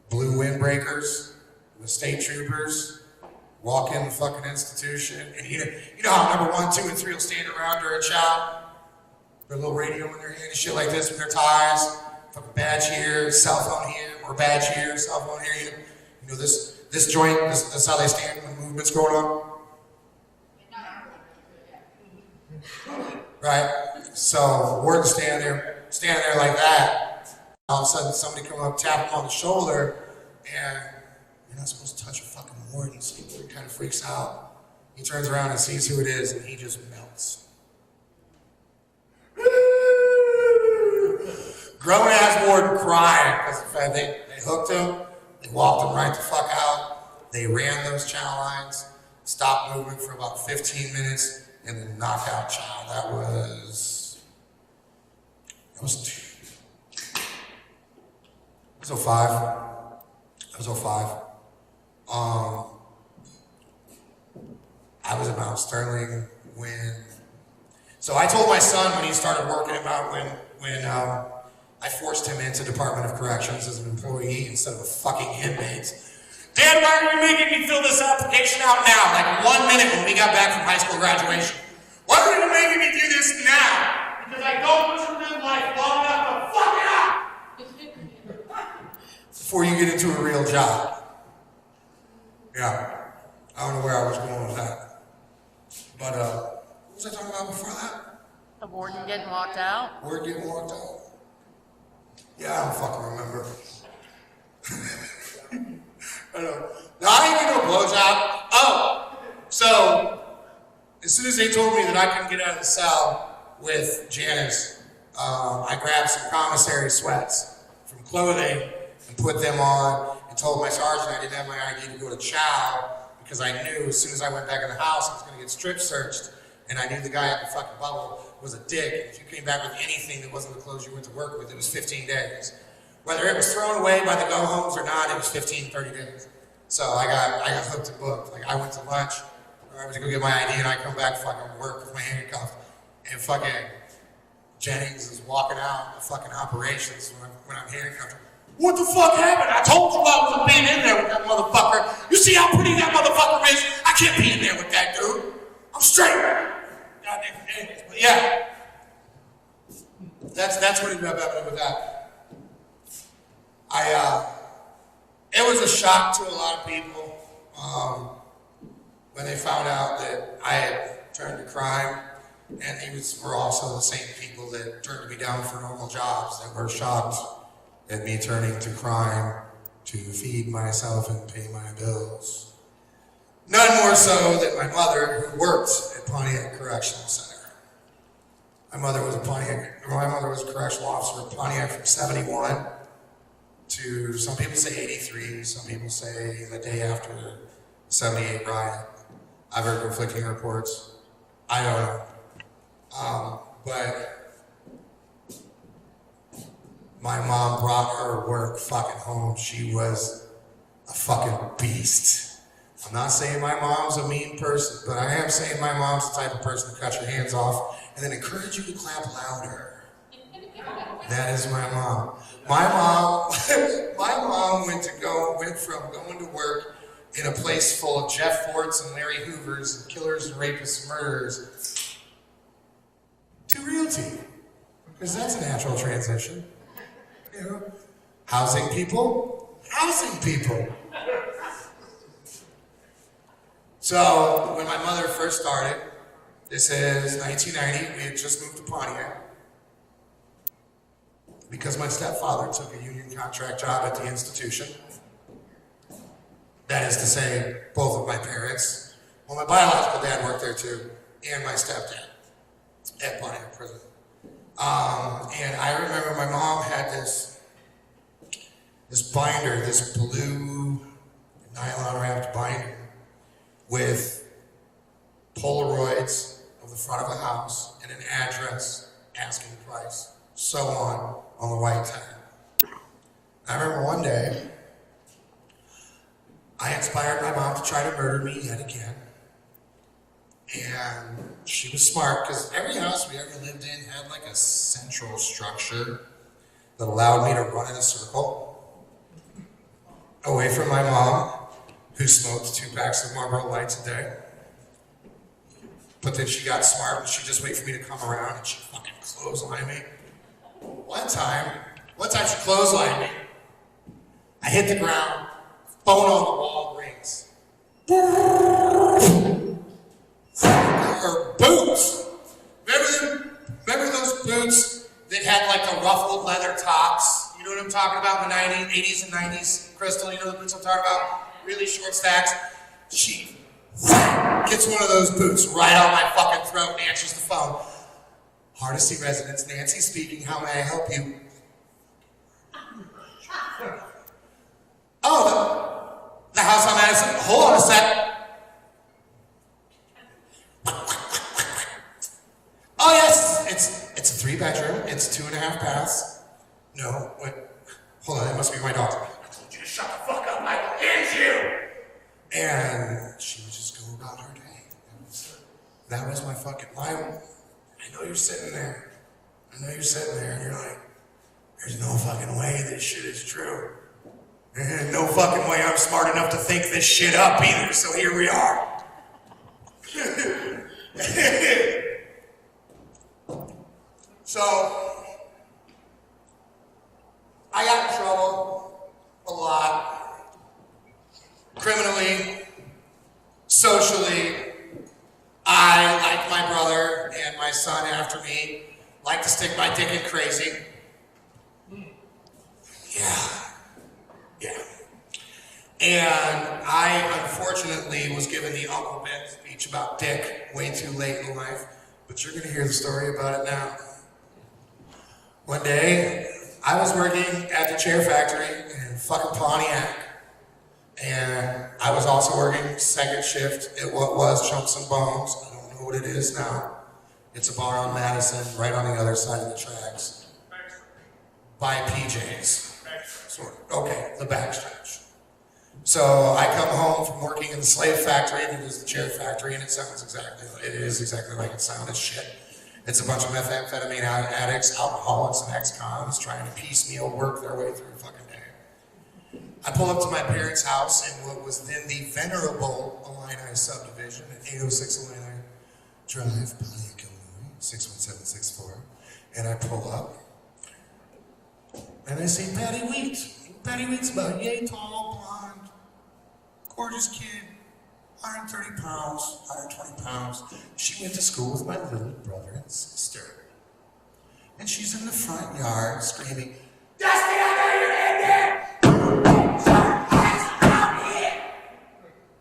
Blue windbreakers, the state troopers, walk in the fucking institution. And you know how number 1, 2, and 3 will stand around during chow? Their little radio in their hand and shit like this with their ties. Fucking badge here, cell phone here, or badge here, cell phone here. You know this joint, this is how they stand when the movement's going on. right? So Warden's standing there like that. All of a sudden, somebody come up, tap him on the shoulder, and you're not supposed to touch a fucking warden, so he kind of freaks out. He turns around and sees who it is, and he just melts. Grown-ass warden crying because they hooked him, they walked him right the fuck out, they ran those chow lines, stopped moving for about 15 minutes, and then knocked out chow. That was 05. That was 05. I was in Mount Sterling when. So I told my son when he started working about when I forced him into Department of Corrections as an employee instead of a fucking inmate. Dad, why are you making me fill this application out now? Like 1 minute when we got back from high school graduation. Why are you making me do this now? Because I don't want you to live life long enough to fuck it up before you get into a real job. Yeah. I don't know where I was going with that. But, what was I talking about before that? The warden getting walked out? Warden getting walked out? Yeah, I don't fucking remember. I don't. No, I didn't get no blowjob. Oh, so as soon as they told me that I couldn't get out of the cell with Janice, I grabbed some commissary sweats from clothing and put them on and told my sergeant I didn't have my ID to go to chow because I knew as soon as I went back in the house I was going to get strip searched, and I knew the guy at the fucking bubble was a dick. If you came back with anything that wasn't the clothes you went to work with, it was 15 days. Whether it was thrown away by the go-homes or not, it was 15, 30 days. So I got hooked and booked. Like I went to lunch, or I went to go get my ID, and I come back fucking work with my handcuffed, and fucking Jennings is walking out of fucking operations when I'm handcuffed. What the fuck happened? I told you I wasn't being in there with that motherfucker. You see how pretty that motherfucker is? I can't be in there with that dude. I'm straight. Goddamn Jennings. But yeah, that's what ended up happening with that. It was a shock to a lot of people when they found out that I had turned to crime, and these were also the same people that turned me down for normal jobs that were shocked at me turning to crime to feed myself and pay my bills. None more so than my mother, who worked at Pontiac Correctional Center. My mother was a correctional officer at Pontiac from 71 to, some people say 83, some people say the day after the 78 riot. I've heard conflicting reports. I don't know. But my mom brought her work fucking home. She was a fucking beast. I'm not saying my mom's a mean person, but I am saying my mom's the type of person to cut your hands off and then encourage you to clap louder. That is my mom. My mom went from going to work in a place full of Jeff Fords and Larry Hoovers and killers and rapists and murderers to realty, because that's a natural transition. You know, housing people. So when my mother first started, this is 1990, we had just moved to Pontiac because my stepfather took a union contract job at the institution. That is to say, both of my parents. Well, my biological dad worked there too, and my stepdad at Pontiac Prison. And I remember my mom had this binder, this blue nylon wrapped binder with Polaroids of the front of a house and an address, asking price, so on the white tag. I remember one day, I inspired my mom to try to murder me yet again. And she was smart, because every house we ever lived in had like a central structure that allowed me to run in a circle away from my mom, who smoked 2 packs of Marlboro Lights a day. But then she got smart and she just waited for me to come around and she fucking clotheslined me. One time she clotheslined me. I hit the ground, phone on the wall rings. Her boots. Remember them? boots that had like the ruffled leather tops. You know what I'm talking about in the 80s and 90s? Crystal, you know the boots I'm talking about? Really short stacks. She gets one of those boots right on my fucking throat and answers the phone. Hardesty residence, Nancy speaking, how may I help you? Oh, the house on Madison. Hold on a sec. Oh yes, it's a 3-bedroom. It's 2.5 baths. No, wait. Hold on, that must be my daughter. I told you to shut the fuck up, Michael. It's you. And she would just go about her day. That was my fucking life. I know you're sitting there. I know you're sitting there, and you're like, "There's no fucking way this shit is true. There's no fucking way I'm smart enough to think this shit up either." So here we are. So, I got in trouble a lot, criminally, socially. I, like my brother and my son after me, like to stick my dick in crazy. Yeah. And I, unfortunately, was given the Uncle Ben speech about dick way too late in life, but you're gonna hear the story about it now. One day, I was working at the chair factory in fucking Pontiac. And I was also working second shift at what was Chunks and Bones. I don't know what it is now. It's a bar on Madison, right on the other side of the tracks. By PJ's. Sort of. Okay, the backstretch. So I come home from working in the slave factory, that is the chair factory, and it is exactly like it sounded. Shit. It's a bunch of methamphetamine addicts, alcoholics, and ex-cons trying to piecemeal work their way through a fucking day. I pull up to my parents' house in what was then the venerable Illini subdivision at 806 Illini Drive, Pontiac, Illinois, 61764. And I pull up, and I see Patty Wheat. Patty Wheat's about yay tall, blonde, gorgeous kid. 130 pounds, 120 pounds. She went to school with my little brother and sister. And she's in the front yard screaming, "Dusty, I know you're in there!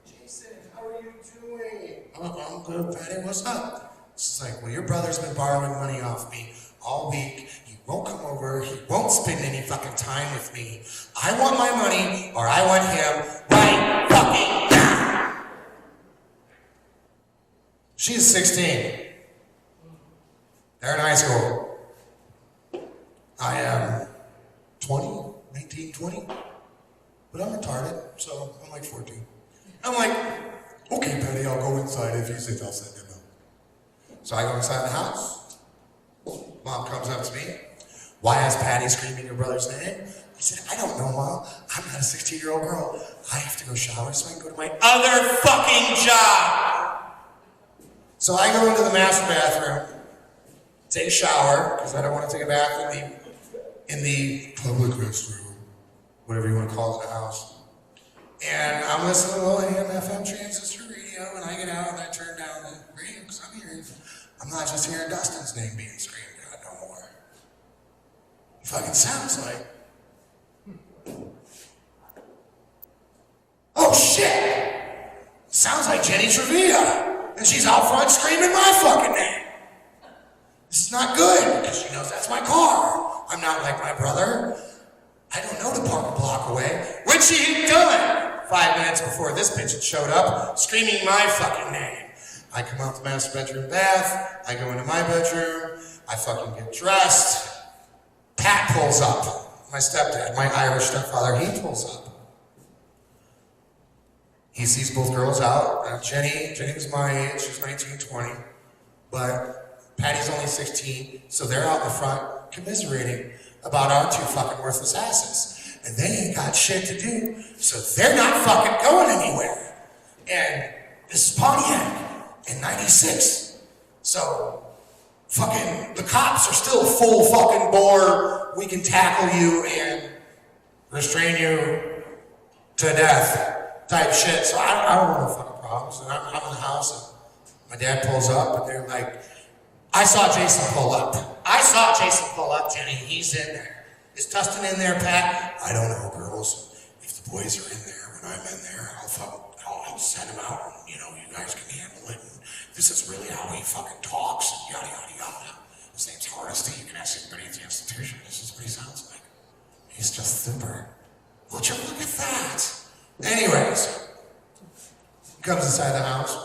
Jason, how are you doing?" I'm good, Patty, what's up? She's like, "Well, your brother's been borrowing money off me all week. He won't come over, he won't spend any fucking time with me. I want my money, or I want him right fucking now." She's 16. They're in high school. I am 20, 19, 20. But I'm retarded, so I'm like 14. I'm like, "Okay, Patty, I'll go inside. If you sit, I'll sit down." So I go inside the house. Mom comes up to me. "Why is Patty screaming your brother's name?" I said, "I don't know, Mom. I'm not a 16-year-old girl. I have to go shower so I can go to my other fucking job." So I go into the master bathroom, take a shower, because I don't want to take a bath in the public restroom, whatever you want to call it in the house. And I'm listening to a little AM FM transistor radio, and I get out and I turn down the radio, because I'm not just hearing Dustin's name being screamed out no more. It fucking sounds like, oh shit! Sounds like Jenny Trevia. And she's out front screaming my fucking name. This is not good, because she knows that's my car. I'm not like my brother. I don't know to park a block away. What'd she done? 5 minutes before this bitch had showed up, screaming my fucking name. I come out the master bedroom bath. I go into my bedroom. I fucking get dressed. Pat pulls up. My stepdad, my Irish stepfather, he pulls up. He sees both girls out. Jenny was my age, she's 19, 20. But Patty's only 16, so they're out in the front commiserating about our two fucking worthless asses. And they ain't got shit to do, so they're not fucking going anywhere. And this is Pontiac in 96. So fucking the cops are still full fucking bore. We can tackle you and restrain you to death type shit. So I don't want no fucking problems. And I'm in the house and my dad pulls up and they're like, I saw Jason pull up. Jenny. He's in there. Is Tustin in there, Pat? I don't know, girls. If the boys are in there, when I'm in there, I'll send him out. And, you know, you guys can handle it. And this is really how he fucking talks. And yada, yada, yada. His name's Horace. You can ask anybody at the institution. This is what he sounds like. He's just super. Would you look at that? Anyways, he comes inside the house.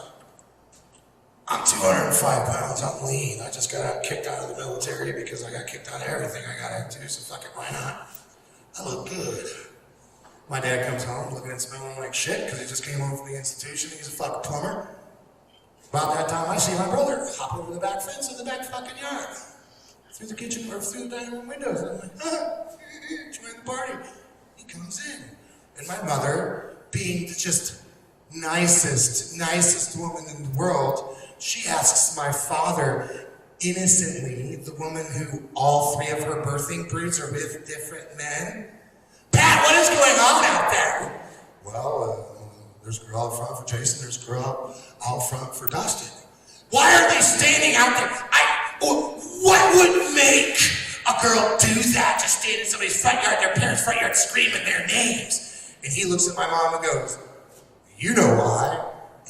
I'm 205 pounds, I'm lean. I just got kicked out of the military because I got kicked out of everything I got into, so fuck it, why not? I look good. My dad comes home looking and smelling like shit because he just came home from the institution. He's a fucking plumber. About that time, I see my brother hop over the back fence in the back fucking yard. Through the kitchen, or through the dining room windows. I'm like, join the party. He comes in. And my mother, being just nicest woman in the world, she asks my father, innocently, the woman who all three of her birthing broods are with different men, Pat, what is going on out there? Well, there's a girl out front for Jason, there's a girl out front for Dustin. Why are they standing out there? What would make a girl do that? Just stand in somebody's front yard, their parents' front yard, screaming their names. And he looks at my mom and goes, you know why?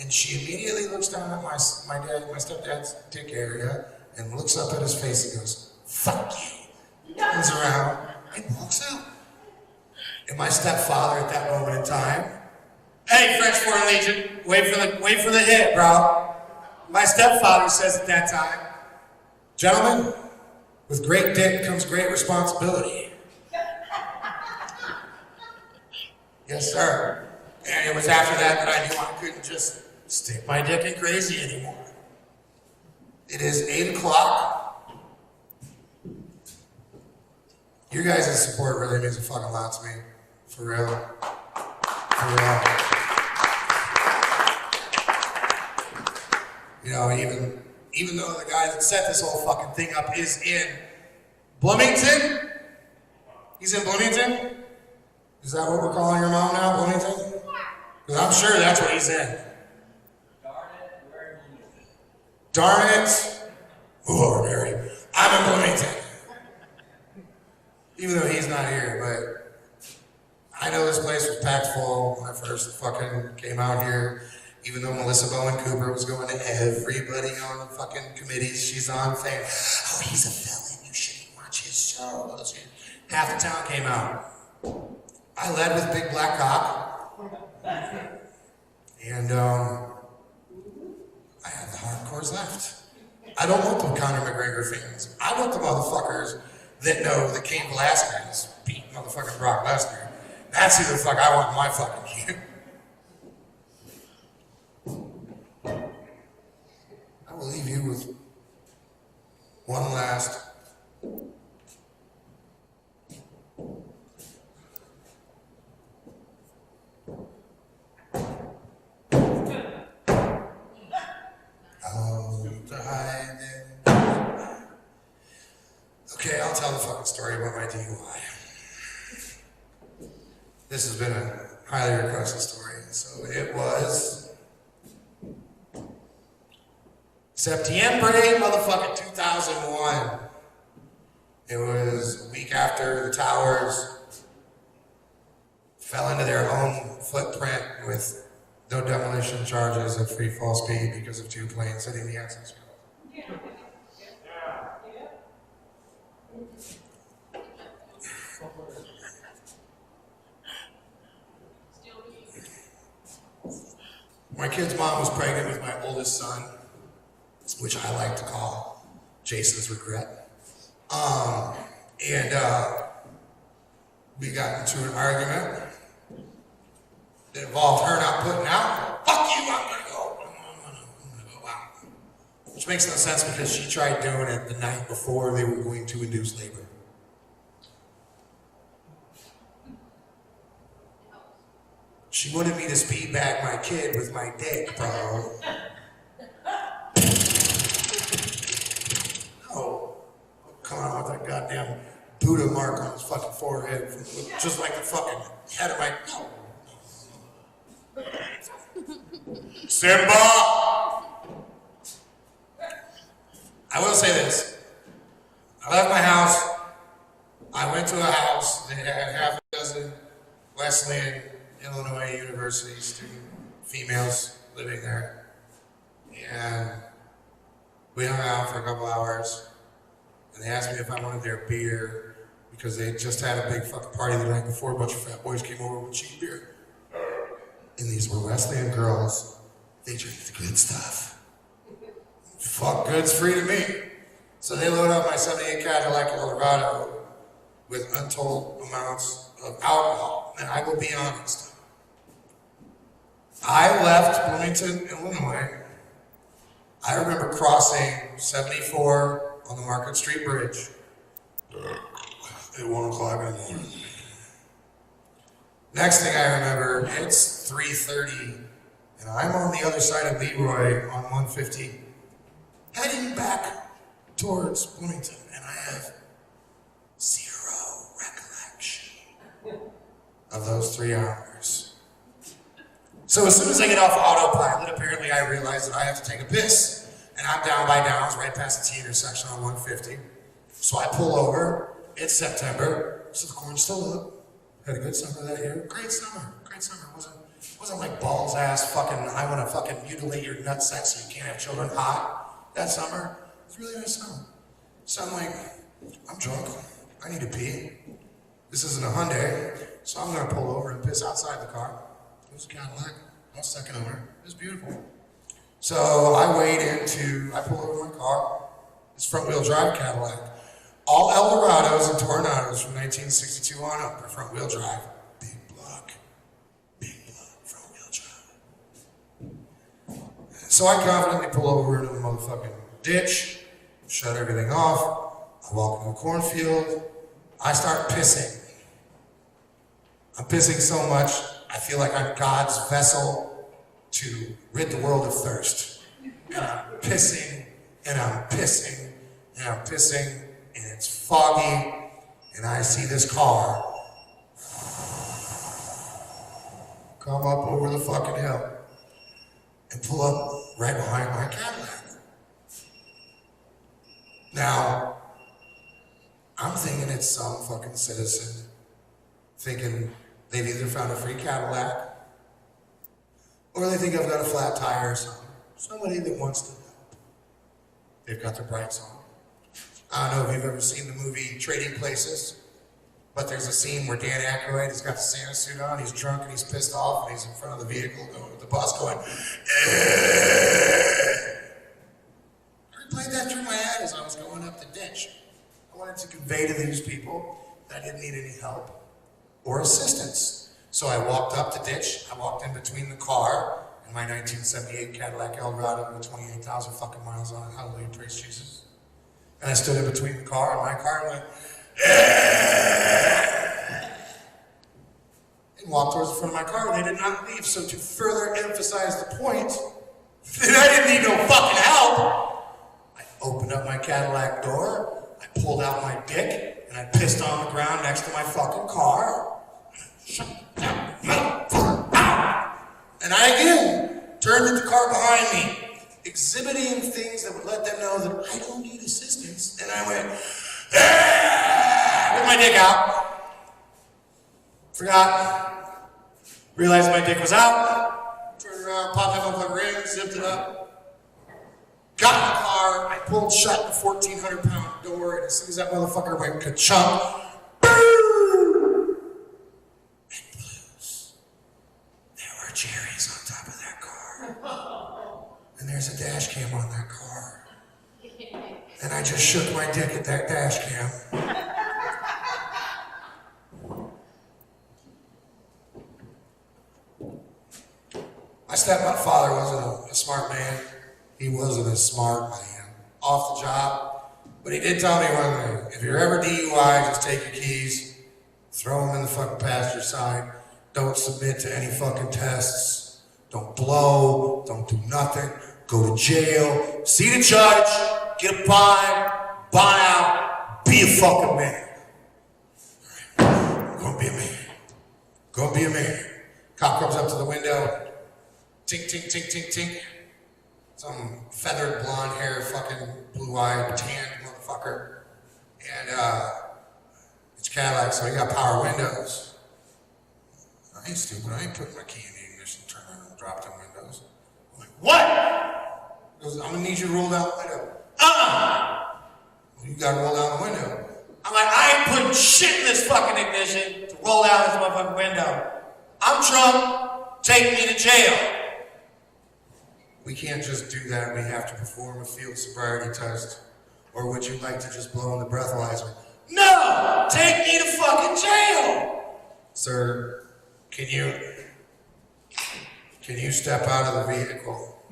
And she immediately looks down at my stepdad's dick area and looks up at his face and goes, fuck you. Turns around and walks out. And my stepfather at that moment in time, hey, French Foreign Legion, wait for the hit, bro. My stepfather says at that time, gentlemen, with great dick comes great responsibility. Yes, sir. And it was after that I knew I couldn't just stick my dick in crazy anymore. It is 8 o'clock. You guys' support really means a fucking lot to me. For real. For real. You know, even though the guy that set this whole fucking thing up is in Bloomington? He's in Bloomington? Is that what we're calling your mom now, Bloomington? Because I'm sure that's what he's in. Darn it. Lord, Mary. I'm in Bloomington. Even though he's not here, but I know this place was packed full when I first fucking came out here. Even though Melissa Bowen Cooper was going to everybody on the fucking committees she's on saying, oh, he's a felon, you shouldn't watch his show. Half the town came out. I led with Big Black Cock. And I had the hardcores left. I don't want the Conor McGregor fans. I want the motherfuckers that know that Cain Velasquez beat motherfucking Brock Lesnar. That's who the fuck I want in my fucking game. I will leave you with one last okay, I'll tell the fucking story about my DUI. This has been a highly requested story. So it was September motherfucking 2001. It was a week after the towers fell into their own footprint with no demolition charges of free fall speed because of 2 planes hitting the access road. My kid's mom was pregnant with my oldest son, which I like to call Jason's regret. We got into an argument that involved her not putting out. Fuck you, I'm gonna go. I'm gonna go out. Which makes no sense because she tried doing it the night before they were going to induce labor. She wanted me to speed back my kid with my dick, bro. Oh, come on with that goddamn Buddha mark on his fucking forehead, just like the fucking head of my. No. Simba! I will say this. I left my house. I went to a house that had half a dozen Wesleyan, Illinois University student females living there. And we hung out for a couple hours. And they asked me if I wanted their beer because they had just had a big fucking party the night before. A bunch of fat boys came over with cheap beer. And these were Wesleyan girls. They drink the good stuff. Fuck good's free to me. So they load up my 78 Cadillac Eldorado with untold amounts of alcohol. And I will be honest. I left Bloomington, Illinois. I remember crossing 74 on the Market Street Bridge at 1 o'clock in the morning. Next thing I remember, it's 3:30, and I'm on the other side of Leroy on 150, heading back towards Bloomington, and I have zero recollection of those 3 hours. So as soon as I get off autopilot, apparently I realize that I have to take a piss, and I'm down by Downs, right past the T intersection on 150. So I pull over. It's September, so the corn's still up. Had a good summer that year. Great summer. Great summer. Wasn't like balls ass fucking, I want to fucking mutilate your nutsack so you can't have children hot. That summer, it was a really nice summer. So I'm like, I'm drunk. I need to pee. This isn't a Hyundai, so I'm going to pull over and piss outside the car. It was a Cadillac. I was second owner. It was beautiful. So I pull over my car. It's front wheel drive Cadillac. All Eldorados and Tornados from 1962 on up are front wheel drive. Big block, front wheel drive. So I confidently pull over into the motherfucking ditch, shut everything off. I walk in the cornfield. I start pissing. I'm pissing so much, I feel like I'm God's vessel to rid the world of thirst. And I'm pissing, and I'm pissing, and I'm pissing. And it's foggy, and I see this car come up over the fucking hill and pull up right behind my Cadillac. Now, I'm thinking it's some fucking citizen, thinking they've either found a free Cadillac, or they think I've got a flat tire or something. Somebody that wants to help. They've got their brights on. I don't know if you've ever seen the movie Trading Places, but there's a scene where Dan Aykroyd has got the Santa suit on, he's drunk and he's pissed off, and he's in front of the vehicle going with the bus going, I replayed that through my head as I was going up the ditch. I wanted to convey to these people that I didn't need any help or assistance. So I walked up the ditch, I walked in between the car and my 1978 Cadillac Eldorado with 28,000 fucking miles on it, hallelujah, praise Jesus. And I stood in between the car and my car and went, and walked towards the front of my car, and they did not leave. So to further emphasize the point that I didn't need no fucking help, I opened up my Cadillac door, I pulled out my dick, and I pissed on the ground next to my fucking car. Shut that motherfucker out! And I again turned the car behind me, exhibiting things that would let them know that I don't need assistance. And I went, with my dick out. Forgot. Realized my dick was out. Turned around, popped that motherfucker in, zipped it up. Got in the car, I pulled shut the 1,400-pound door, and as soon as that motherfucker went ka-chunk, boom! And blues. There were cherries on top of that car. And there's a dash cam on that car. And I just shook my dick at that dash cam. My stepfather wasn't a smart man. He wasn't as smart as I am. Off the job. But he did tell me one thing. If you're ever DUI, just take your keys, throw them in the fucking passenger side. Don't submit to any fucking tests. Don't blow. Don't do nothing. Go to jail. See the judge. Get a fine. Bond out. Be a fucking man. All right. I'm gonna be a man. Gonna be a man. Cop comes up to the window. Tink, tink, tink, tink, tink. some feathered blonde hair, fucking blue-eyed, tanned motherfucker. And it's Cadillac, so he got power windows. I ain't stupid. I ain't putting my key in the ignition, turn around and drop them windows. I'm like, what? He goes, I'm gonna need you to roll down the window. Well, you gotta roll down the window. I'm like, I ain't putting shit in this fucking ignition to roll down this motherfucking window. I'm drunk. Take me to jail. We can't just do that. We have to perform a field sobriety test. Or would you like to just blow in the breathalyzer? No! Take me to fucking jail! Sir, can you step out of the vehicle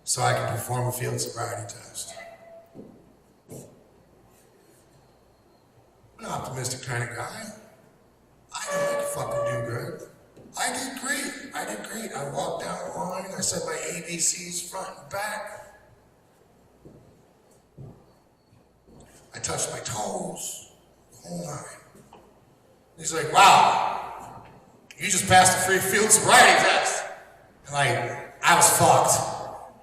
so I can perform a field sobriety test? I'm an optimistic kind of guy. I know I can fucking do good. I did great. I walked down the line, I said my ABCs front and back. I touched my toes, the whole nine. He's like, wow, you just passed the free field sobriety test. And I was fucked.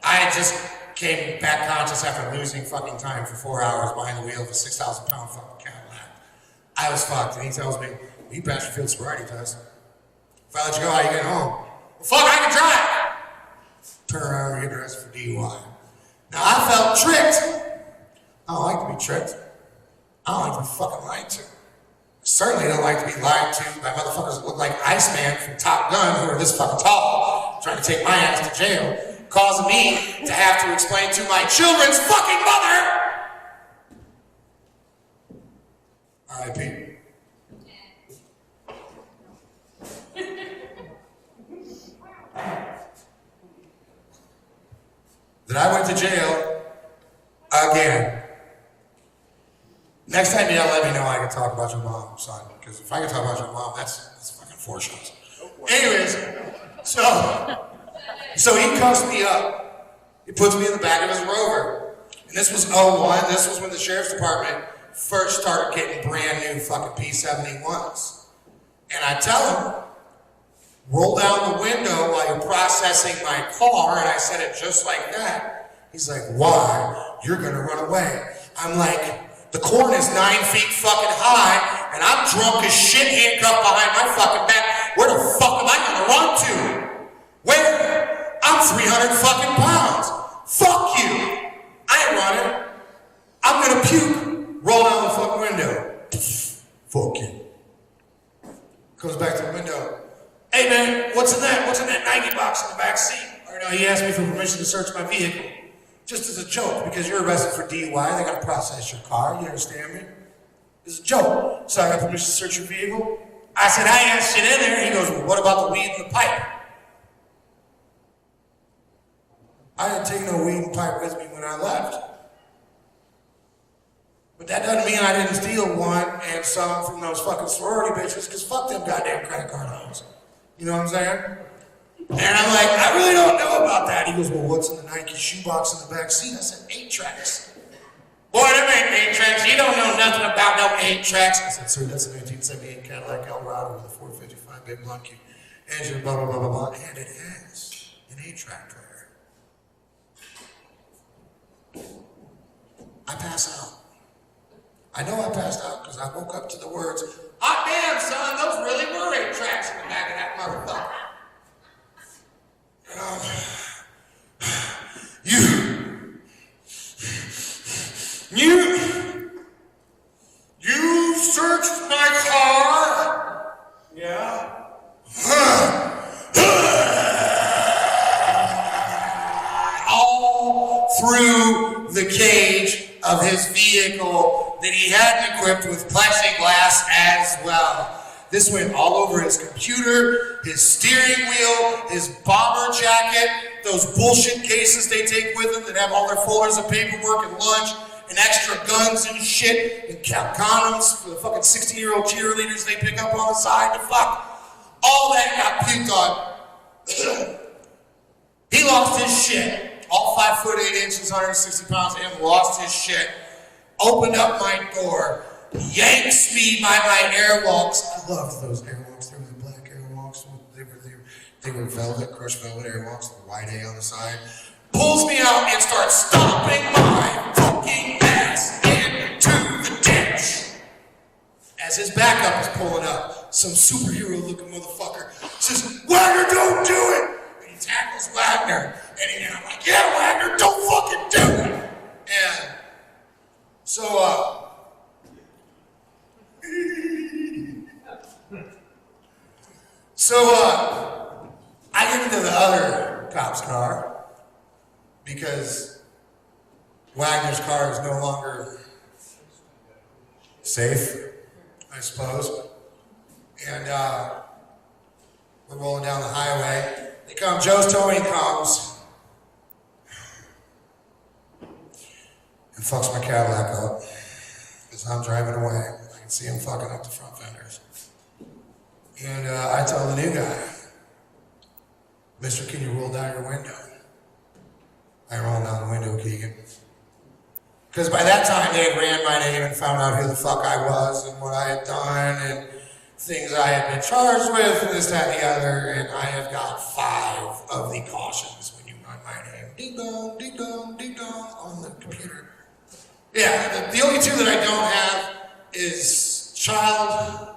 I just came back conscious after losing fucking time for 4 hours behind the wheel of a 6,000 pound fucking Cadillac. I was fucked, and he tells me, you passed your field sobriety test. If I let you go, how you get home? Well, fuck, I can drive! Turn around and get arrested for DUI. Now, I felt tricked. I don't like to be tricked. I don't like to be fucking lied to. I certainly don't like to be lied to by motherfuckers that look like Iceman from Top Gun who are this fucking tall, trying to take my ass to jail, causing me to have to explain to my children's fucking mother! R.I.P. That I went to jail again. Next time you let me know I can talk about your mom, son. Because if I can talk about your mom, that's fucking 4 shots. Anyways, so he cuffs me up. He puts me in the back of his Rover. And this was '01. This was when the sheriff's department first started getting brand new fucking P71s. And I tell him, roll down the window while you're processing my car, and I said it just like that. He's like, why? You're gonna run away. I'm like, the corn is 9 feet fucking high, and I'm drunk as shit handcuffed behind my fucking back. Where the fuck am I gonna run to? Where? I'm 300 fucking pounds. Fuck you. I ain't running. I'm gonna puke. Roll down the fucking window. Fuck you. Comes back to the window. Hey man, what's in that Nike box in the back seat? Or no, he asked me for permission to search my vehicle. Just as a joke, because you're arrested for DUI, they gotta process your car, you understand me? It's a joke. So I got permission to search your vehicle? I said, I ain't shit in there. He goes, well, what about the weed and the pipe? I didn't take no weed and pipe with me when I left. But that doesn't mean I didn't steal one and some from those fucking sorority bitches, because fuck them goddamn credit card hoes. You know what I'm saying? And I'm like, I really don't know about that. He goes, well, what's in the Nike shoebox in the back seat? I said, 8 tracks. Boy, them ain't 8 tracks. You don't know nothing about no 8 tracks. I said, sir, that's a 1978 Cadillac Eldorado with a 455 big monkey engine, blah, blah, blah, blah, blah. And it has an 8-track player. I pass out. I know I passed out because I woke up to the words, hot damn, son, those really were 8 tracks in the back of that motherfucker. You searched my car? Yeah. All through the cage of his vehicle that he hadn't equipped with plexiglass as well. This went all over his computer, his steering wheel, his bomber jacket, those bullshit cases they take with them that have all their folders of paperwork and lunch and extra guns and shit and condoms for the fucking 16-year-old cheerleaders they pick up on the side to fuck. All that got puked on. He lost his shit. All 5 foot 8 inches, 160 pounds of him lost his shit. Opened up my door. Yanks me by my airwalks. I loved those airwalks. They were the black airwalks. They were velvet, crushed velvet airwalks with a white A on the side. pulls me out and starts stomping my fucking ass into the ditch. As his backup is pulling up, some superhero-looking motherfucker says, Wagner, don't do it! And he tackles Wagner, and I'm like, yeah, Wagner, don't fucking do it! And so, I get into the other cop's car because Wagner's car is no longer safe, I suppose. And we're rolling down the highway. They come, Joe's towing comes and fucks my Cadillac up as I'm driving away. I can see him fucking up the front fenders. And I tell the new guy, Mister, can you roll down your window? I roll down the window, Keegan. Because by that time they had ran my name and found out who the fuck I was and what I had done and things I had been charged with and this, that, and the other. And I have got 5 of the cautions when you run my name. Ding dong, ding dong, ding dong on the computer. Yeah, the only 2 that I don't have is child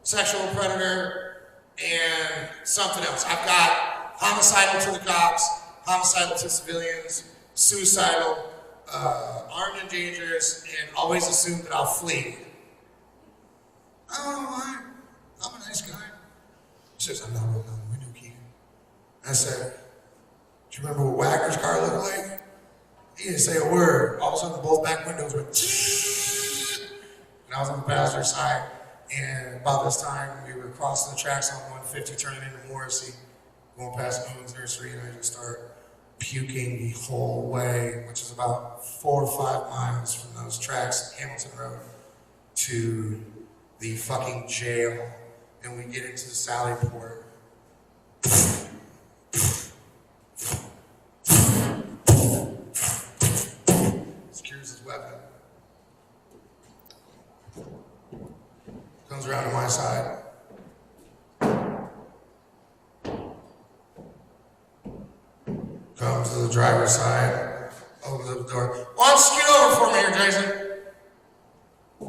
sexual predator and something else. I've got homicidal to the cops, homicidal to civilians, suicidal, armed and dangerous, and always assume that I'll flee. I don't know why. I'm a nice guy. He says, I'm not rolling down the window, Keegan. I said, do you remember what Wagner's car looked like? He didn't say a word. All of a sudden, both back windows went and I was on the passenger side. And about this time, we were crossing the tracks on 150, turning into Morrissey, going past Moon's Nursery, and I just start puking the whole way, which is about 4 or 5 miles from those tracks, Hamilton Road, to the fucking jail. And we get into the Sally Port. Secures his weapon. Comes around to my side. Comes to the driver's side. Opens up the door. Why don't you scoot over for me here, Jason?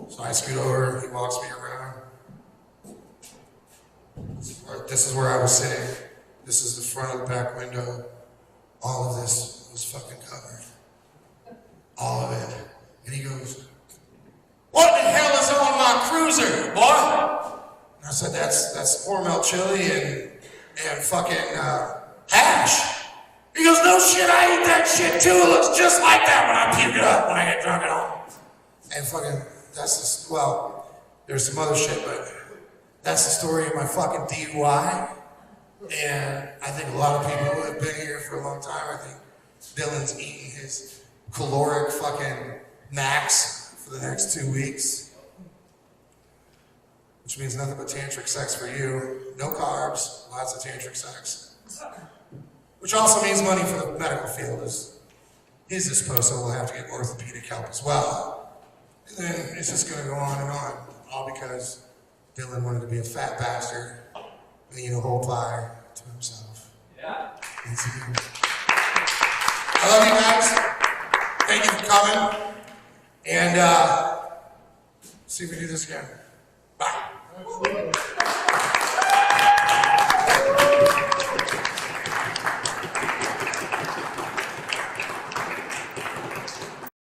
So I scoot over. He walks me around. This is where I was sitting. This is the front of the back window. All of this was fucking covered. All of it. And he goes, what the hell is on my cruiser, boy? And I said, that's Hormel chili and fucking hash. He goes, no shit, I eat that shit too. It looks just like that when I puke it up when I get drunk at home. And fucking, that's just, well, there's some other shit, but that's the story of my fucking DUI. And I think a lot of people who have been here for a long time, I think Dylan's eating his caloric fucking max for the next 2 weeks. Which means nothing but tantric sex for you. No carbs, lots of tantric sex. Which also means money for the medical field. His esposa will have to get orthopedic help as well. And then it's just gonna go on and on. All because Dylan wanted to be a fat bastard and eat a whole pie to himself. Yeah. I love you guys. Thank you for coming. And see if we do this again. Bye.